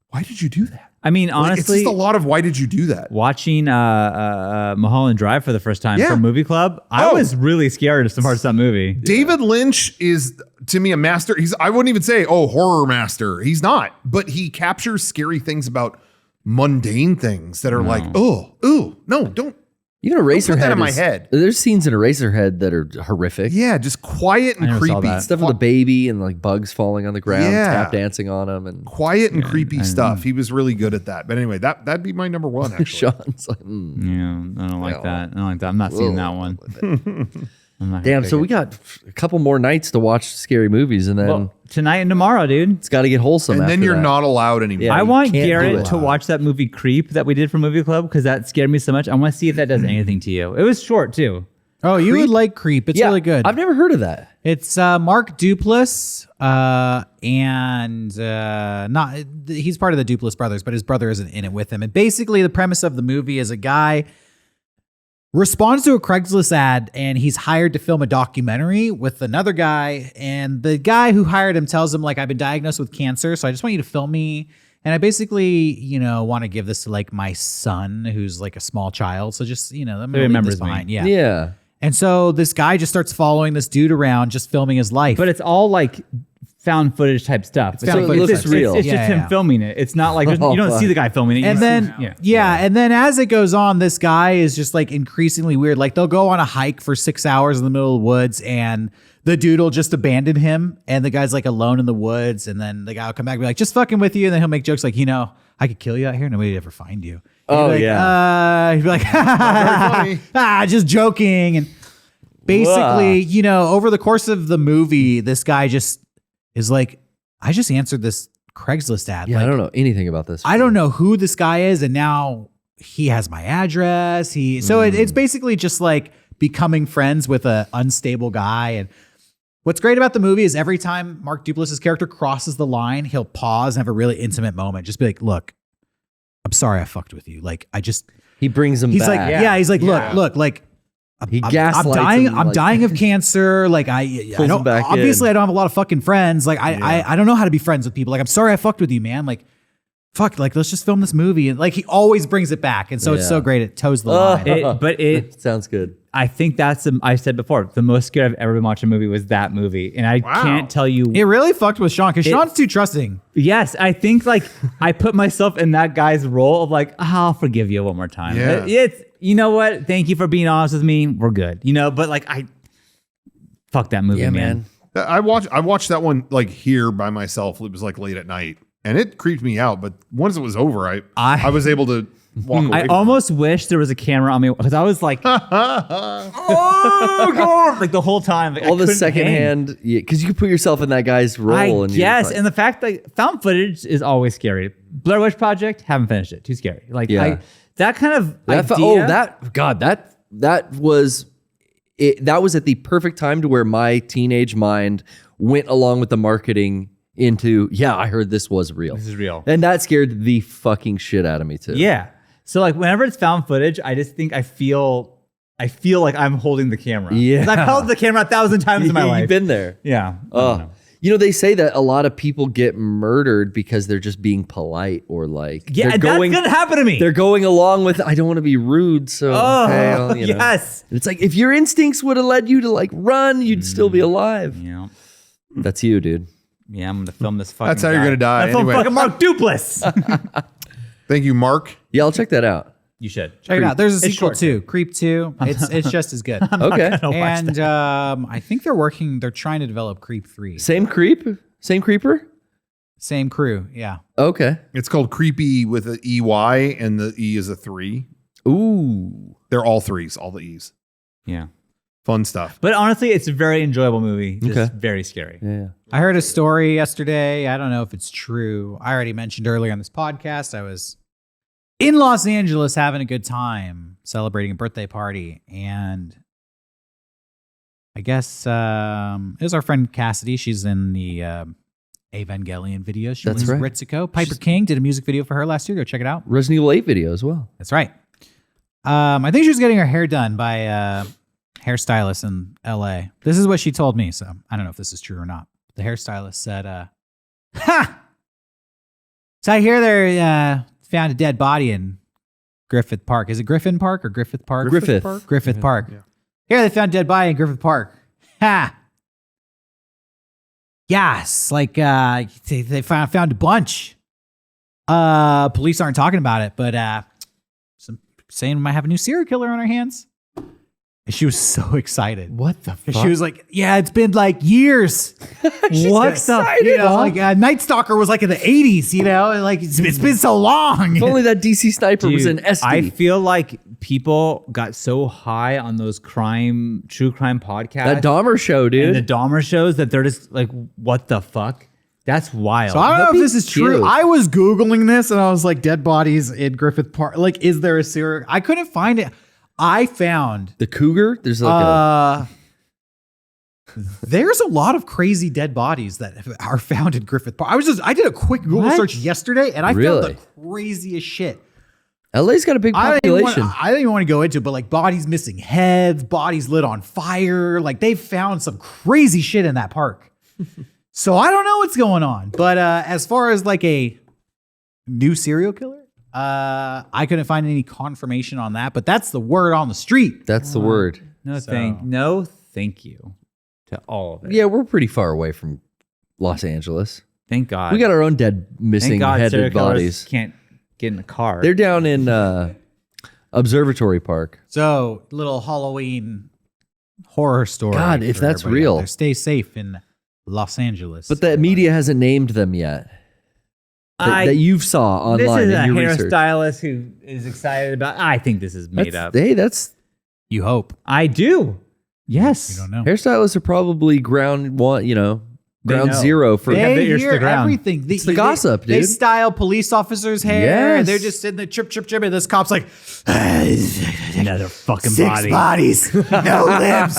why did you do that? I mean, honestly, it's just a lot of why did you do that? Watching Mulholland Drive for the first time from Movie Club, I was really scared of some parts of that movie. David Lynch is, to me, a master. I wouldn't even say, horror master. He's not, but he captures scary things about mundane things that are like, no, don't. Even Eraserhead put that in my head. There's scenes in Eraserhead that are horrific. Yeah, just quiet and creepy. Stuff with the baby and like bugs falling on the ground, tap dancing on them, and quiet and creepy stuff. He was really good at that. But anyway, that'd be my number one. Actually, Sean's like, I don't like that. I don't like that. I'm not seeing that one. Damn. So we got a couple more nights to watch scary movies, and then tonight and tomorrow, dude. It's got to get wholesome. And then you're not allowed anymore. Yeah, I you want can't do Garrett it. to watch that movie Creep that we did for Movie Club because that scared me so much. I want to see if that does anything to you. It was short too. Oh, you would like Creep. It's really good. I've never heard of that. It's Mark Duplass, and not he's part of the Duplass brothers, but his brother isn't in it with him. And basically, the premise of the movie is a guy responds to a Craigslist ad, and he's hired to film a documentary with another guy. And the guy who hired him tells him, like, I've been diagnosed with cancer, so I just want you to film me. And I basically, want to give this to like my son, who's like a small child. So just, I'm gonna leave this behind. Yeah. Yeah. And so this guy just starts following this dude around, just filming his life. But it's all like found footage type stuff. So it looks real. It's just him filming it. It's not like you don't see the guy filming it. And then, and then as it goes on, this guy is just like increasingly weird. Like they'll go on a hike for 6 hours in the middle of the woods, and the dude will just abandon him, and the guy's like alone in the woods, and then the guy will come back and be like, just fucking with you, and then he'll make jokes like, I could kill you out here, nobody'd ever find you. And he'd be like, just joking. And basically, over the course of the movie, this guy just is like, I just answered this Craigslist ad. Yeah, like, I don't know anything about this. I don't know who this guy is, and now he has my address. So it's basically just like becoming friends with an unstable guy. And what's great about the movie is every time Mark Duplass's character crosses the line, he'll pause and have a really intimate moment. Just be like, look, I'm sorry I fucked with you. Like, He brings him he's back. like, he's like, look, like, He I'm gaslights dying. him, I'm like- dying of cancer. Like I Pulls don't, him back obviously in. I don't have a lot of fucking friends. Like I don't know how to be friends with people. Like I'm sorry I fucked with you, man. Like fuck. Like let's just film this movie. And like he always brings it back, and so it's so great. It toes the line. It sounds good. I think that's I said before, the most scared I've ever been watching a movie was that movie, and I can't tell you. It really fucked with Sean because Sean's too trusting. Yes, I think like I put myself in that guy's role of like, I'll forgive you one more time. Yeah. It's you know what? Thank you for being honest with me. We're good. But like fuck that movie, man. I watched that one like here by myself. It was like late at night, and it creeped me out. But once it was over, I was able to walk away. I almost wish there was a camera on me because I was like, oh god, like the whole time. Like, All the secondhand, because you can put yourself in that guy's role. Yes, and the fact that found footage is always scary. Blair Witch Project, haven't finished it. Too scary. Like that kind of idea. That was it. That was at the perfect time to where my teenage mind went along with the marketing into, I heard this was real. This is real. And that scared the fucking shit out of me too. Yeah. So like whenever it's found footage, I just think I feel like I'm holding the camera. Yeah. 'Cause I've held the camera 1,000 times in my life. You've been there. Yeah. I don't know. They say that a lot of people get murdered because they're just being polite or like Yeah, they're that's gonna happen to me. They're going along with, I don't want to be rude, so yes. It's like if your instincts would have led you to like run, you'd still be alive. Yeah. That's you, dude. Yeah, I'm gonna film this fucking. That's how you're gonna die. I film Anyway. fucking Mark Duplass. Thank you, Mark. Yeah, I'll check that out. You should Check it out. There's a It's sequel short, too, Creep 2. It's just as good. Okay. And I think they're trying to develop Creep 3. Same creeper? Same crew, yeah. Okay. It's called Creepy with an EY, and the E is a 3. Ooh. They're all 3s, all the E's. Yeah. Fun stuff. But honestly, it's a very enjoyable movie. Just very scary. Yeah. I heard a story yesterday. I don't know if it's true. I already mentioned earlier on this podcast, I was in Los Angeles having a good time celebrating a birthday party. And I guess it was our friend Cassidy. She's in the Evangelion video. She That's was right. Ritsuko. Piper King did a music video for her last year. Go check it out. Resident Evil 8 video as well. That's right. I think she was getting her hair done by a hairstylist in LA. This is what she told me, so I don't know if this is true or not. The hairstylist said, ha! So I hear they found a dead body in Griffith Park. Is it Griffin Park or Griffith Park? Griffith. Griffith Park. Yeah. Here they found a dead body in Griffith Park. Ha! Yes, like they found a bunch. Police aren't talking about it, but some saying we might have a new serial killer on our hands. And she was so excited. What the fuck? She was like, "Yeah, it's been like years. What the? You know, like Night Stalker was like in the 80s. You know, and like it's been so long. If only that DC sniper was Dude, an SD. I feel like people got so high on those true crime podcasts. That Dahmer show, dude. And the Dahmer shows that they're just like, what the fuck? That's wild. So I don't know if this is true. cute. I was Googling this and I was like, dead bodies in Griffith Park. Like, is there a serial? I couldn't find it. I found The cougar? There's like there's a lot of crazy dead bodies that are found in Griffith Park. I did a quick Google search yesterday and I found Really? the craziest shit. LA's got a big I population. don't even want to go into it, but like bodies missing heads, bodies lit on fire. Like they've found some crazy shit in that park. So I don't know what's going on. But as far as like a new serial killer, I couldn't find any confirmation on that. But that's the word on the street. That's the word. no, So- thank you to all of it. Yeah, we're pretty far away from Los Angeles. Thank God. We got our own dead, missing Thank God serial headed killers bodies. can't get in the car. They're down in Observatory Park. So little Halloween horror story. God, if for that's everybody out real. there. Stay safe in Los Angeles. But the media hasn't named them yet. That you saw online This is in a your research. hairstylist who is excited about. I think this is made up. Hey, that's You hope. I do. Yes. You don't know. hairstylists are probably ground one, They ground know. zero for. They have They the ears to hear the ground. everything. It's the gossip, They dude. style police officers' hair. Yes. They're just sitting there, chip, and this cop's like, Another fucking six body. bodies, no limbs.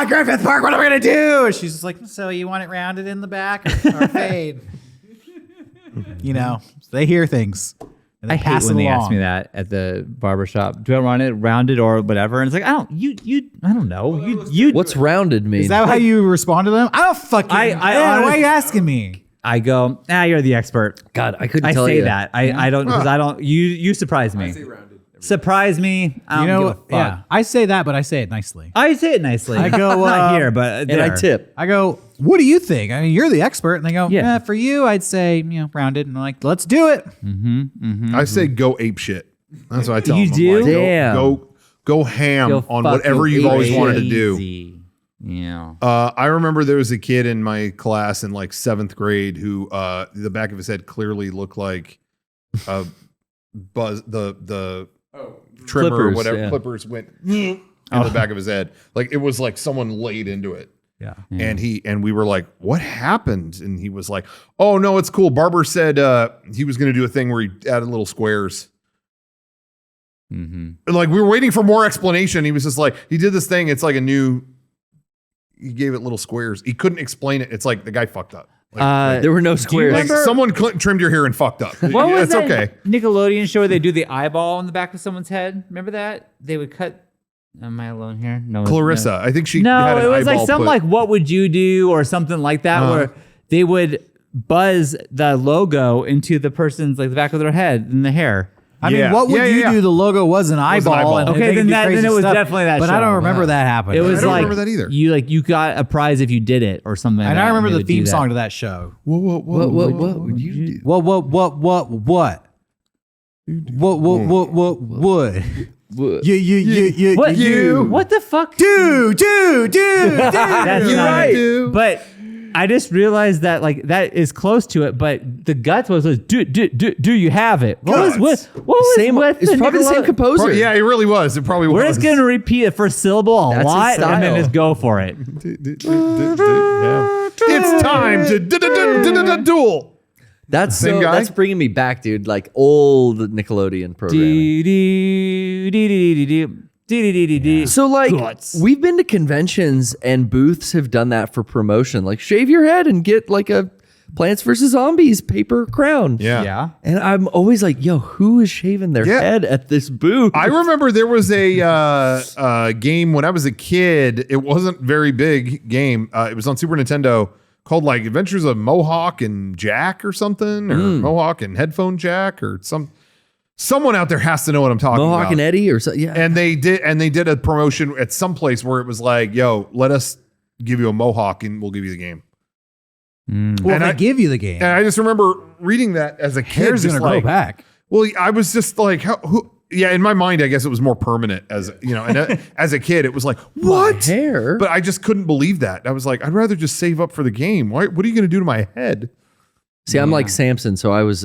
Griffith Park, what am I going to do? And she's just like, so you want it rounded in the back or fade? They hear things. And they I hate pass when it they along. ask me that at the barbershop. Do I want it rounded or whatever? And it's like, I don't know. You What's rounded mean? Is that how you respond to them? I don't fucking. I why are you asking me? I go, you're the expert. God, I couldn't I tell say you. that. I don't because I don't you surprise me. I say rounded. Surprise me. I don't give a fuck. Yeah, I say that, but I say it nicely. I say it nicely. I go, not here, but And I there. tip. I go, what do you think? I mean, you're the expert. And they go, Yeah. for you, I'd say, rounded. And I'm like, let's do it. I say go ape shit. That's what I tell You them. do? I'm like, Damn. go ham Go on fucking whatever you've always wanted to do. crazy. Yeah. I remember there was a kid in my class in like 7th grade who the back of his head clearly looked like a buzz the trimmer or Clippers, whatever yeah. clippers went in the back of his head. Like it was like someone laid into it. Yeah. And we were like, what happened? And he was like, oh no, it's cool. Barber said he was gonna do a thing where he added little squares. Mm-hmm. And like we were waiting for more explanation. He was just like, he did this thing. It's like he gave it little squares. He couldn't explain it. It's like the guy fucked up. Like, There were no squares. like someone trimmed your hair and fucked up. What was It's that okay. Nickelodeon show where they do the eyeball on the back of someone's head? Remember that? They would cut. Am I alone here? No. Clarissa, I think she No, had an it was like eyeball something put- like "What would you do?" or something like that, where they would buzz the logo into the person's like the back of their head and the hair. I Yeah. mean, what would Yeah, you yeah, do? yeah. The logo was an eyeball. eyeball. And Okay, they could then do that- crazy then it was stuff, definitely that But I show. don't remember that happening. It was I don't like remember that either. You got a prize if you did it or something. Like and that, I remember they the would do theme that. song to that show. What What would you do? What would? What? You, What? What the fuck? do. That's You're not right. it. But I just realized that like that is close to it, but the guts was do you have it? What was Same. with It's probably the same Nickelodeon? composer. Yeah, it really was. It probably was. We're just gonna repeat the first syllable a That's his lot and then style. just go for it. It's time to duel. That's Same so. guy? That's bringing me back, dude. Like old Nickelodeon programming. So like Guts. we've been to conventions and booths have done that for promotion. Like shave your head and get like a Plants vs. Zombies paper crown. Yeah. And I'm always like, yo, who is shaving their Yeah. head at this booth? I remember there was a game when I was a kid. It wasn't very big game. It was on Super Nintendo called like Adventures of Mohawk and Jack or something, or Mohawk and Headphone Jack or someone out there has to know what I'm talking Mohawk about. and Eddie or something. Yeah. And they did a promotion at some place where it was like, yo, let us give you a Mohawk and we'll give you the game. Well, And they I- give you the game. And I just remember reading that as a kid. Hair's just gonna grow like, back. Well, I was just like, yeah, in my mind, I guess it was more permanent as, you know, and as a kid, it was like, what? hair? But I just couldn't believe that. I was like, I'd rather just save up for the game. What are you going to do to my head? See, I'm like Samson, so I was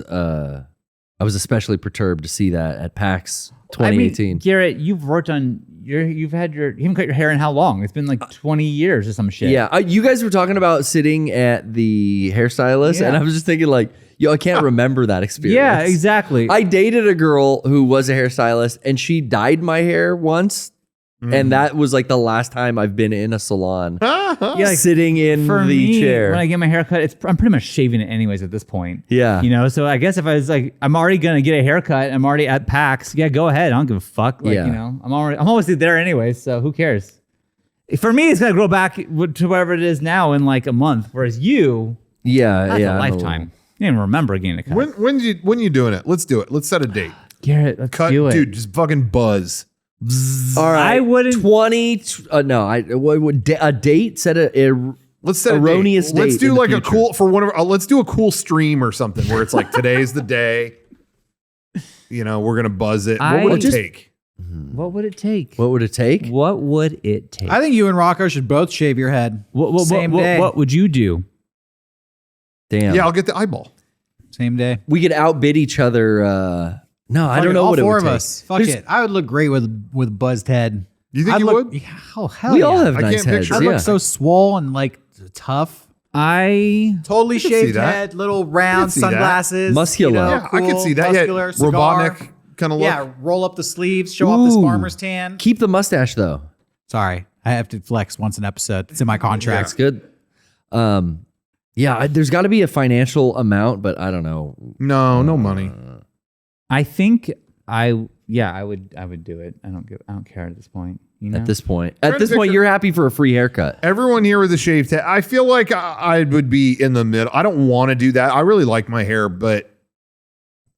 especially perturbed to see that at PAX 2018. I mean, Garrett, you've worked on you haven't cut your hair in how long? It's been like 20 years or some shit. Yeah, you guys were talking about sitting at the hairstylist, and I was just thinking like, yo, I can't remember that experience. Yeah, exactly. I dated a girl who was a hairstylist, and she dyed my hair once, and that was like the last time I've been in a salon, Yeah, like, sitting in for the me, chair. when I get my hair cut, I'm pretty much shaving it anyways at this point. Yeah. You know, so I guess if I was like, I'm already gonna get a haircut, I'm already at PAX. Yeah, go ahead. I don't give a fuck. Like, Yeah. you know, I'm always there anyways. So who cares? For me, it's gonna grow back to whatever it is now in like a month. Whereas you, yeah, that's yeah, a I'm lifetime. You didn't even remember getting a cut. When you doing it? Let's do it. Let's set a date. Garrett, let's Cut, do it. dude. Just fucking buzz. All right, I wouldn't- 20. No, a date set a Let's set erroneous a date. Let's date do in the like a future. cool for one of our, let's do a cool stream or something where it's like today's the day. You know, we're gonna buzz it. What would it take? What would it take? What would it take? What would it take? I think you and Rocco should both shave your head. Same day. What would you do? Damn. Yeah, I'll get the eyeball. Same day. We could outbid each other. No, I Fuck don't it, know all what it four would of take. us. Fuck it. I would look great with buzzed head. You think I'd you look, would? Yeah, oh hell We yeah. all have I nice can't heads. picture I Yeah. look so swole and like tough. I Totally see shaved that. head, little round see that. sunglasses, Muscular. You know, Yeah, I could cool, see that. Muscular, Yeah, cigar. Robotnik kind of look. Yeah, roll up the sleeves, show off this Ooh. farmer's tan. Keep the mustache though. Sorry, I have to flex once an episode. It's in my contract. That's good. There's got to be a financial amount, but I don't know. No money. I think I would do it. I don't care at this point. You know? At this point, Trying to picture- you're happy for a free haircut. Everyone here with a shaved head. I feel like I would be in the middle. I don't want to do that. I really like my hair, but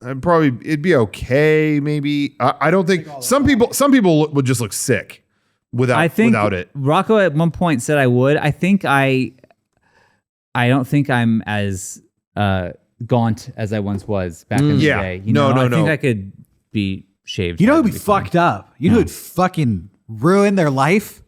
it'd be okay. Maybe I don't think some people would just look sick without it. Rocco at one point said I would. I think I don't think I'm as gaunt as I once was back in the Yeah. day. You No, know, no, I think no. I could be shaved. You know head who'd be would fine. fucked up? You know who'd fucking ruin their life?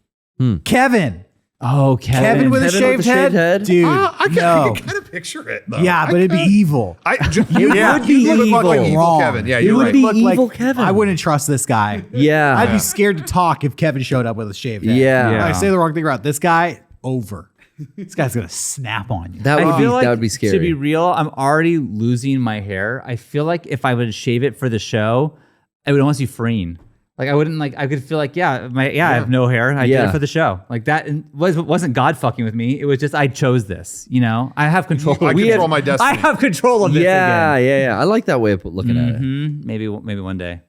Kevin. Oh, Kevin with a Kevin shaved with a shaved head? Dude, I no. can kind of picture it though. Yeah, but it'd be evil. Yeah, would be you look evil. like evil Wrong. Kevin. Yeah, It you're would right. be Look evil like, Kevin. I wouldn't trust this guy. Yeah. I'd be scared to talk if Kevin showed up with a shaved head. Yeah. Yeah. If I say the wrong thing about this guy, over. This guy's gonna snap on you. That would I be feel like, that would be scary. To be real, I'm already losing my hair. I feel like if I would shave it for the show, it would almost be freeing. Like I wouldn't like. I could feel like I have no hair. I did Yeah. it for the show. Like that wasn't God fucking with me. It was just I chose this. You know, I have control. I control my destiny. I have control of this yeah, again. yeah. I like that way of looking at it. Maybe one day.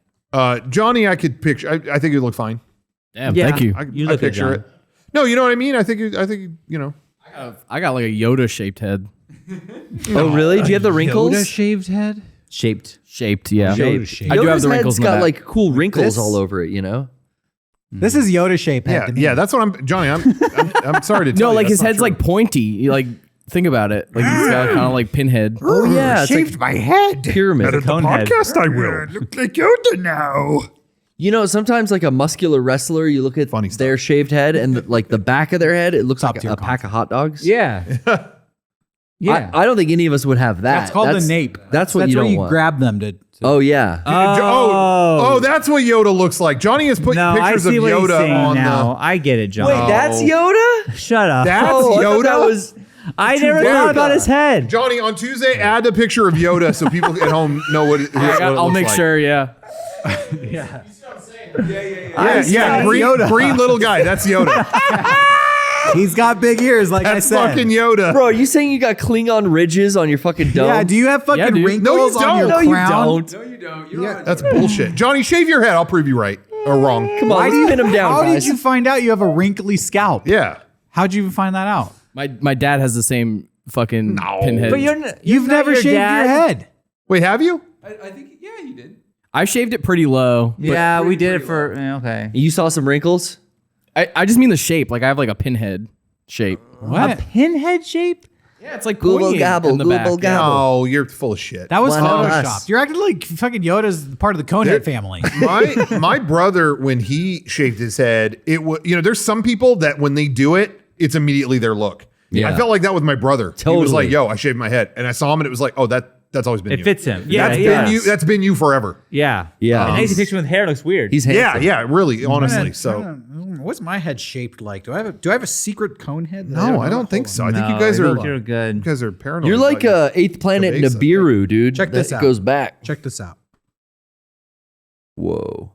Johnny, I could picture. I think it would look fine. Damn, Yeah. thank you. You I look good, picture John. it. No, you know what I mean. I think you know. I got like a Yoda shaped head. Oh, really? Do you have the wrinkles? Yoda shaved head? Shaped. Shaped, yeah. Yoda shaped. I do have Yoda's the wrinkles head's in the got back. like cool wrinkles This? all over it, you know? This is Yoda shaped head Yeah, to me. yeah. That's what I'm, Johnny. I'm sorry to tell No, you. like that's his not head's true. like pointy. You, like think about it. Like he's got kind of like pinhead. Oh, yeah. It's like my head. pyramid. Cone head. I will look like Yoda now. You know, sometimes like a muscular wrestler, you look at Funny stuff. their shaved head and like the back of their head, it looks Top like tier a pack of hot dogs. Yeah. Yeah. I don't think any of us would have that. That's called the nape. That's what you where don't you want. grab them to. Oh yeah. Oh, that's what Yoda looks like. Johnny has put no, I pictures of see what he's Yoda saying on now. I get it, John. Wait, that's Yoda? Shut up. That's Oh, I thought Yoda. that was I never thought about his head. Johnny, on Tuesday, add a picture of Yoda so people at home know what it, what it I'll looks make like. sure. Yeah. Yeah, green little guy. That's Yoda. He's got big ears, like That's I said. fucking Yoda. Bro, are you saying you got Klingon ridges on your fucking dome? Yeah, do you have fucking Yeah, dude. wrinkles on your No, you crown? don't. No, you don't. You don't. That's bullshit. Johnny, shave your head. I'll prove you right or wrong. Come on, let's pin him down, How guys. did you find out you have a wrinkly scalp? Yeah. How'd you even find that out? My dad has the same fucking pinhead. But You've never shaved your head. Wait, have you? I think, yeah, you did. I shaved it pretty low. Yeah, we did it for okay. You saw some wrinkles? I just mean the shape. Like I have like a pinhead shape. A pinhead shape? Yeah, it's like Google pointy gabble, in the back. Google gabble. Oh, you're full of shit. That was Why not photoshopped. us? You're acting like fucking Yoda's part of the Conehead family. My brother, when he shaved his head, it was, there's some people that when they do it, it's immediately their look. Yeah. I felt like that with my brother. He was Totally. like, yo, I shaved my head. And I saw him and it was like, oh, that's always been It you. fits him. Yeah, That's yeah. been you. That's been you forever. Yeah. Yeah. And Nancy picture with hair looks weird. He's Yeah, handsome. yeah, really, honestly. So What's my head shaped like? Do I have a secret cone head? no, I don't think so. I think you guys No, are you're good. You guys are paranoid. You're like about eighth planet base, I Nibiru, dude. Check this that out. goes back. Check this out. Whoa.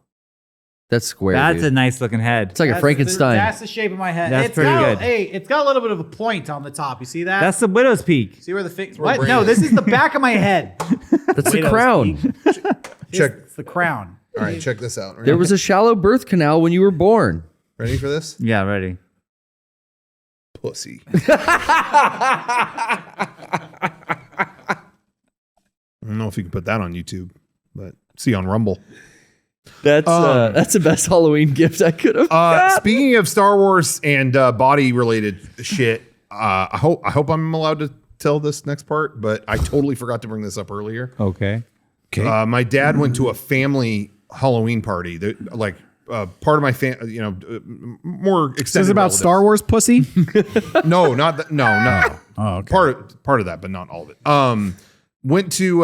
That's square, That's dude. a nice looking head. It's like a Frankenstein. That's the shape of my head. That's It's pretty got, good. Hey, it's got a little bit of a point on the top. You see that? That's the widow's peak. see where the fix? where What? brain No, is. this is the back of my head. That's the Widow's crown. Check. It's the crown. All right, check this out. There was a shallow birth canal when you were born. Ready for this? Yeah, ready. Pussy. I don't know if you can put that on YouTube, but see on Rumble. That's the best Halloween gift I could have. Speaking of Star Wars and body related shit, I hope I'm allowed to tell this next part, but I totally forgot to bring this up earlier. Okay. My dad went to a family Halloween party. Part of my more extended. This is about relatives. Star Wars pussy. No, not that. No. Oh, okay. Part of that, but not all of it. Went to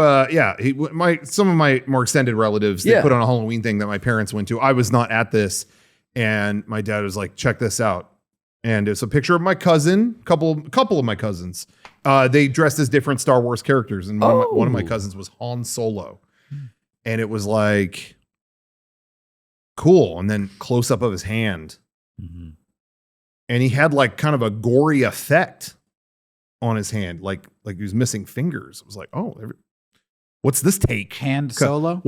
some of my more extended relatives. They Yeah. put on a Halloween thing that my parents went to. I was not at this, and my dad was like, "Check this out." And it's a picture of my cousin, couple of my cousins. They dressed as different Star Wars characters, and one of my cousins was Han Solo, and it was like cool. And then close up of his hand, and he had like kind of a gory effect on his hand, like he was missing fingers. It was like, oh, what's this take? Hand Solo.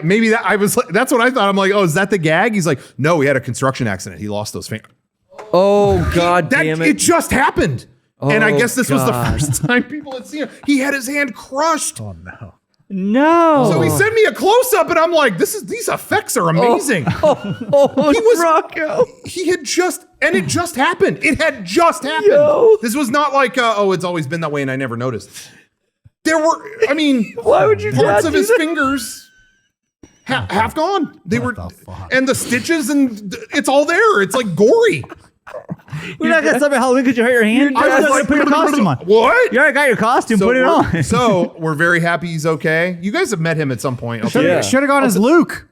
Maybe that I was like, that's what I thought. I'm like, oh, is that the gag? He's like, no, he had a construction accident. He lost those fingers. Oh, God damn It it. just happened. And I Oh, guess this was the God. first time people had seen him. He had his hand crushed. Oh no. No. So he sent me a close up, and I'm like, these effects are amazing. Oh, He was- Rocco. He had it just happened. It had just happened. Yo. This was not like, it's always been that way and I never noticed. There were, Why would you parts not of do his that? fingers half gone. They were, the fuck? and the stitches, and it's all there. It's like gory. We're not gonna celebrate Halloween because you hurt your hand. I was like, put your costume on. What? You already got your costume. Put it on. So we're very happy he's okay. You guys have met him at some point. I'll tell you. Yeah. Should have gone as Luke.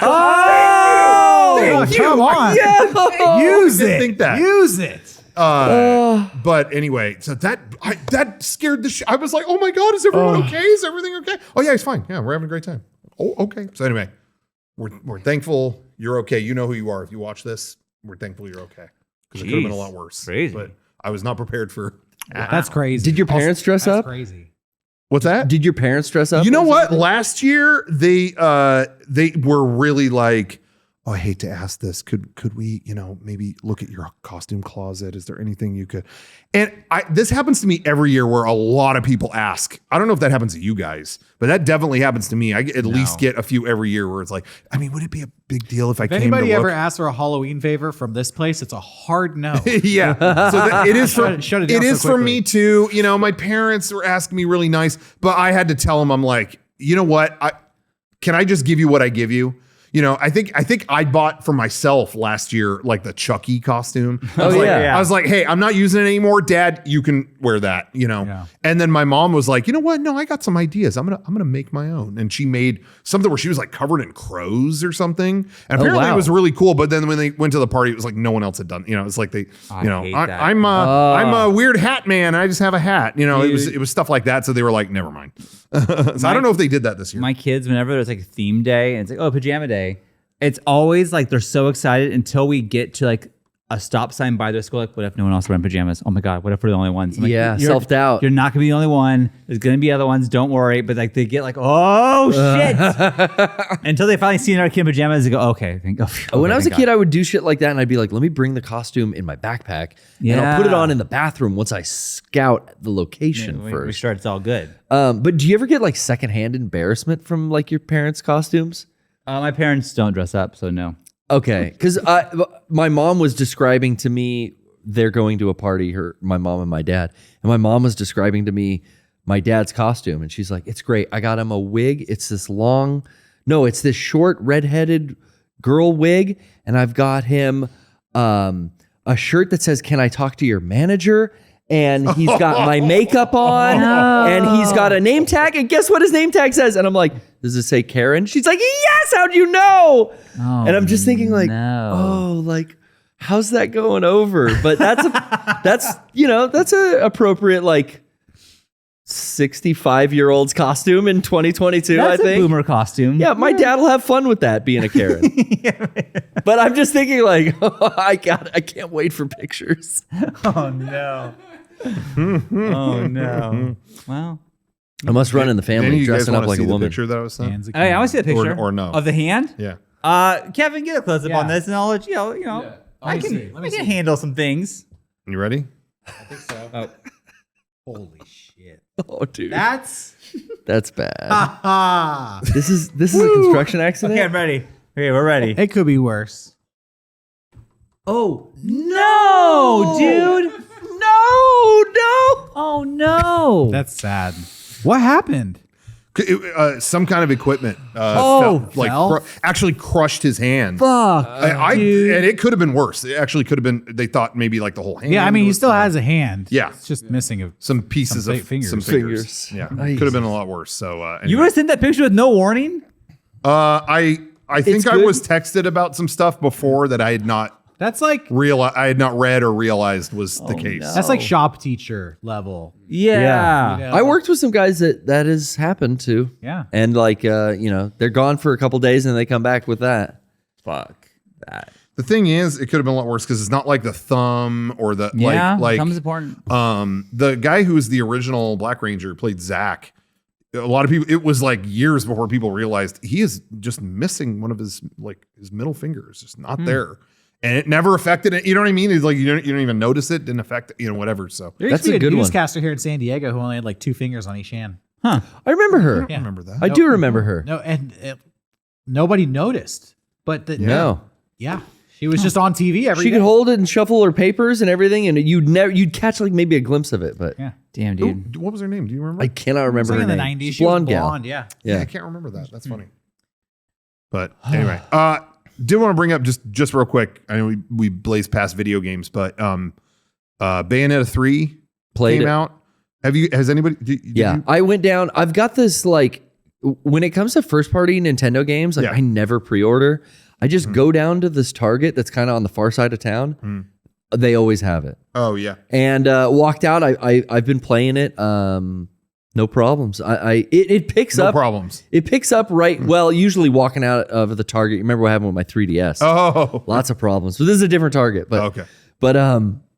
Oh! Thank you. Come on. Use didn't it. think that. Use it. But anyway, so that scared the shit. I was like, oh my God, is everyone okay? Is everything okay? Oh yeah, he's fine. Yeah, we're having a great time. Oh, okay. So anyway, we're thankful you're okay. You know who you are. If you watch this, we're thankful you're okay. Because it could have been a Jeez. lot worse. Crazy. But I was not prepared for That's crazy. Did your parents dress That's up? crazy. what's that? Did your parents dress up? You know what? Last year they were really like, oh, I hate to ask this. Could we, maybe look at your costume closet? Is there anything you could? And this happens to me every year where a lot of people ask. I don't know if that happens to you guys, but that definitely happens to me. I at least get a few every year where it's like, would it be a big deal if I If came anybody to ever look? asks for a Halloween favor from this place, it's a hard no. Yeah. So it is for Shut it it down so is for quickly. me too. My parents were asking me really nice, but I had to tell them, I'm like, you know what? Can I just give you what I give you? You know, I think I bought for myself last year like the Chucky costume. I was Oh, like, yeah. I was like, hey, I'm not using it anymore, Dad. You can wear that. You know. Yeah. And then my mom was like, you know what? No, I got some ideas. I'm gonna make my own. And she made something where she was like covered in crows or something. And apparently wow. it was really cool. But then when they went to the party, it was like no one else had done. You know, it's like they, I you know, hate that. I'm a weird hat man. I just have a hat. You know, it was stuff like that. So they were like, never mind. So I don't know if they did that this year. My kids, whenever there's like a theme day and it's like, oh, pajama day, it's always like they're so excited until we get to like a stop sign by their school. Like, what if no one else wearing pajamas? Oh my God, what if we're the only ones? I'm like, Yeah, you're- self-doubt. You're not gonna be the only one. There's gonna be other ones. Don't worry. But like they get like, oh shit, until they finally see another kid in pajamas. They go, okay. When I was a kid, I would do shit like that, and I'd be like, "Let me bring the costume in my backpack, and I'll put it Yeah. on in the bathroom once I scout the location we first." sure it's all good. But do you ever get like secondhand embarrassment from like your parents' costumes? My parents don't dress up, so no. Okay, because my mom was describing to me they're going to a party. My mom and my dad, and my mom was describing to me my dad's costume, and she's like, "It's great. I got him a wig. It's this short redheaded girl wig, and I've got him a shirt that says, 'Can I talk to your manager?' And he's got my makeup on, and he's got a name tag. And guess what his name tag says? And I'm like, does it say Karen? She's like, yes, how'd you know? And I'm just thinking like, no. like, how's that going over? But that's a appropriate like 65-year-old's costume in 2022, That's I think. a boomer costume. Yeah, my dad will have fun with that being a Karen. But I'm just thinking like, I can't wait for pictures. Oh no. Oh no. Well. I must run in the Any of family you guys dressing want up to like see a the woman. picture that I was sent? Hands Hey, I want to see a picture. Or no. Of the hand? Yeah. Kevin, get a close up Yeah. on this and I'll let you know. I can handle some things. You ready? I think so. Oh. Holy shit. Oh, dude, That's that's bad. ah. This is a construction accident. Okay, I'm ready. Okay, we're ready. It could be worse. Oh No, dude. no! Oh no. That's sad. What happened? Some kind of equipment fell? actually crushed his hand. Fuck. And it could have been worse. It actually could have been. They thought maybe like the whole hand. Yeah, I mean, he was- still has a hand. Yeah. It's just missing some pieces some of fingers. some fingers. Yeah, Nice. could have been a lot worse. So You anyway. would have sent that picture with no warning? I think It's I good. was texted about some stuff before that I had not That's like read or realized was the case. no. that's like shop teacher level. Yeah. You know? I worked with some guys that has happened to. Yeah. And like they're gone for a couple days and they come back with that. Fuck that. The thing is, it could have been a lot worse because it's not like the thumb or the Yeah. like Thumb's important. the guy who was the original Black Ranger played Zach. A lot of people, it was like years before people realized he is just missing one of his middle finger is just not there. And it never affected it. You know what I mean? It's like you don't even notice it, didn't affect it, whatever. So There That's used to a be a good one. newscaster here in San Diego who only had like 2 fingers on each hand. I remember her. I remember that. I do remember her. No, and nobody noticed. But No. yeah, she was just on TV every She day. could hold it and shuffle her papers and everything, and you'd catch like maybe a glimpse of it, but Yeah. Damn, dude. What was her name? Do you remember? I cannot remember Like her in the name. 90s. She's She was blonde gal. blonde, yeah. I can't remember that. That's funny. But anyway, did want to bring up just real quick. I know we blazed past video games, but Bayonetta 3 Played came it. out. Has anybody? Did Yeah, you- I went down. I've got this like when it comes to first party Nintendo games, like Yeah. I never pre-order. I just go down to this Target that's kind of on the far side of town. They always have it. Oh yeah. And walked out. I've been playing it. No problems. It picks No up. problems. It picks up right. Well, usually walking out of the Target. You remember what happened with my 3DS? Oh. Lots of problems. But this is a different Target. But Okay. But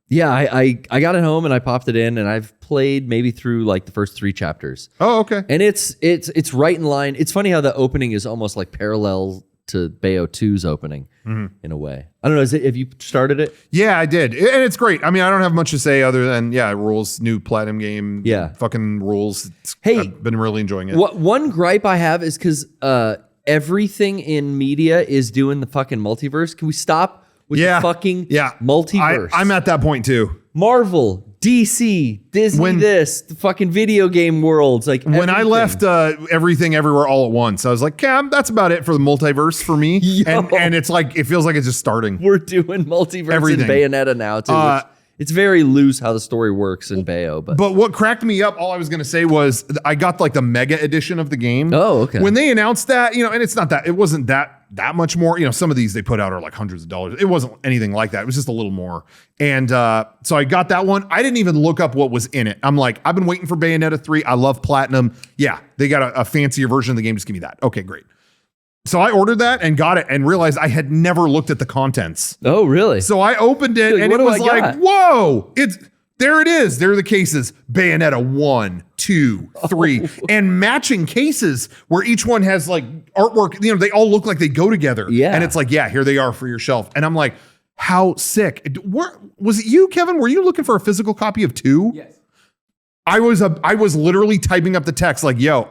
yeah, I got it home and I popped it in and I've played maybe through like the first 3 chapters. Oh, okay. And it's right in line. It's funny how the opening is almost like parallel to Bayo 2's opening in a way. I don't know. Have you started it? Yeah, I did. And it's great. I mean, I don't have much to say other than, it rules. New platinum game. Yeah. Fucking rules. Hey, I've been really enjoying it. What one gripe I have is because everything in media is doing the fucking multiverse. Can we stop with the fucking multiverse? I'm at that point too. Marvel, DC, Disney, When- the fucking video game worlds. Like When I everything. left Everything Everywhere All at Once, I was like, Cam, that's about it for the multiverse for me. Yo. And it's like, it feels like it's just starting. we're doing multiverse Everything. in Bayonetta now too. which- it's very loose how the story works in Bayo, but But what cracked me up, all I was going to say was I got like the mega edition of the game. Oh, okay. When they announced that, and it's not that, it wasn't that much more. Some of these they put out are like hundreds of dollars. It wasn't anything like that. It was just a little more. And so I got that one. I didn't even look up what was in it. I'm like, I've been waiting for Bayonetta 3. I love Platinum. Yeah, they got a fancier version of the game. Just give me that. Okay, great. So I ordered that and got it and realized I had never looked at the contents. oh really? So I opened it Like, and what it do was I like, got? whoa, there it is. There are the cases. Bayonetta 1, 2, 3, and matching cases where each one has like artwork. They all look like they go together. Yeah. And it's like, yeah, here they are for your shelf. And I'm like, how sick. Was it you, Kevin? Were you looking for a physical copy of 2? Yes. I was literally typing up the text like, yo,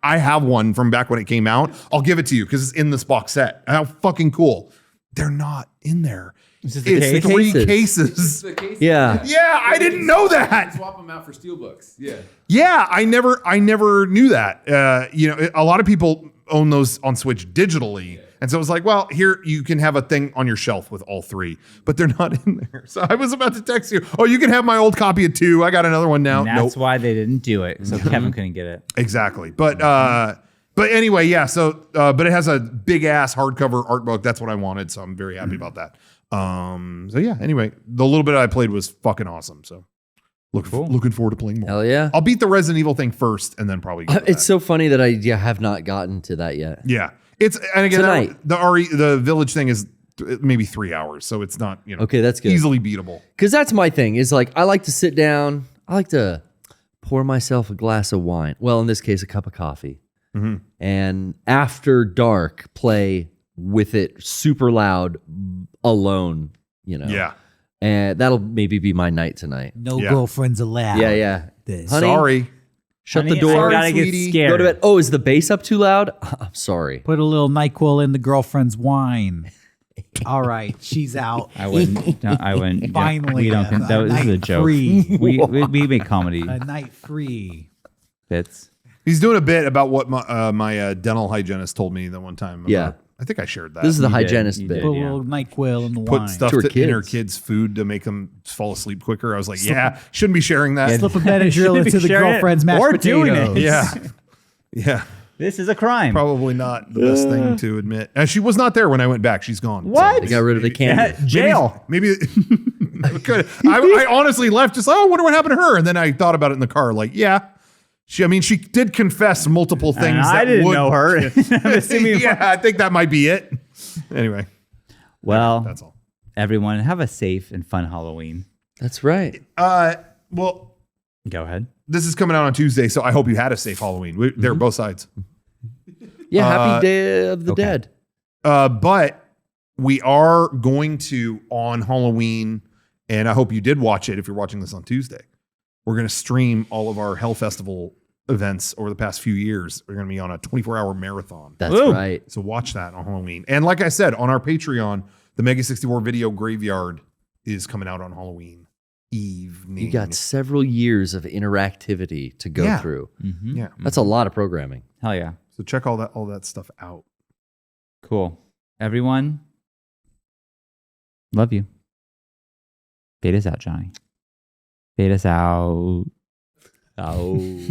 I have one from back when it came out. I'll give it to you because it's in this box set. How fucking cool. They're not in there. It's just It's the case? 3 Cases. cases. The case- Yeah. Yeah, I didn't know that. Swap them out for steelbooks. Yeah. Yeah, I never knew that. A lot of people own those on Switch digitally. And so it was like, well, here you can have a thing on your shelf with all 3, but they're not in there. So I was about to text you, oh, you can have my old copy of 2. I got another one now. And that's Nope. why they didn't do it. So Kevin couldn't get it. Exactly. But anyway, yeah. So, but it has a big ass hardcover art book. That's what I wanted. So I'm very happy about that. So yeah, anyway, the little bit I played was fucking awesome. So looking forward to playing more. Hell yeah. I'll beat the Resident Evil thing first and then probably go to It's that. so funny that I have not gotten to that yet. Yeah. And again, Tonight. the village thing is maybe 3 hours. So it's not, Okay, that's good. easily beatable. Because that's my thing. Is like I like to sit down. I like to pour myself a glass of wine. Well, in this case, a cup of coffee. Mm-hmm. And after dark, play with it super loud, alone. Yeah. And that'll maybe be my night tonight. No Yeah. girlfriends allowed. Yeah. This. Honey, Sorry. shut Honey, the door. I gotta sweetie. get scared. Go to bed. Oh, is the bass up too loud? I'm sorry. Put a little NyQuil in the girlfriend's wine. All right, she's out. I wouldn't. No, I wouldn't. Finally, we don't. This is a night joke. free. We make comedy Night free. bits. He's doing a bit about what my dental hygienist told me the one time. Yeah. I think I shared that. This is the You did, hygienist you bit. did. Put a Yeah. little NyQuil in the put wine. stuff To her in her kids. kids' food to make them fall asleep quicker. I was like, yeah, shouldn't be sharing that. Slip a Benadryl Shouldn't be into the sharing it girlfriend's mashed or potatoes. doing it. Yeah. Yeah. This is a crime. Probably not the best thing to admit. And she was not there when I went back. She's gone. What? They got rid of the candy. Jail. Maybe good. I honestly left just, I wonder what happened to her. And then I thought about it in the car. Like, yeah. She did confess multiple things. And that I didn't would, know her. I'm assuming. Yeah, I think that might be it. Anyway, Well, that's all. everyone, have a safe and fun Halloween. That's right. Well, Go ahead. this is coming out on Tuesday, so I hope you had a safe Halloween. They're both sides. Yeah, happy Day of the okay. Dead. But we are going to, on Halloween, and I hope you did watch it if you're watching this on Tuesday, we're going to stream all of our Hell Festival events over the past few years. We're going to be on a 24-hour marathon. That's Woo. right. So watch that on Halloween. And like I said, on our Patreon, the Mega64 video graveyard is coming out on Halloween evening. You got several years of interactivity to go Yeah. through. Yeah. That's a lot of programming. Hell yeah. So check all that stuff out. Cool. Everyone, love you. Fade us out, Johnny. Fade us out. Oh.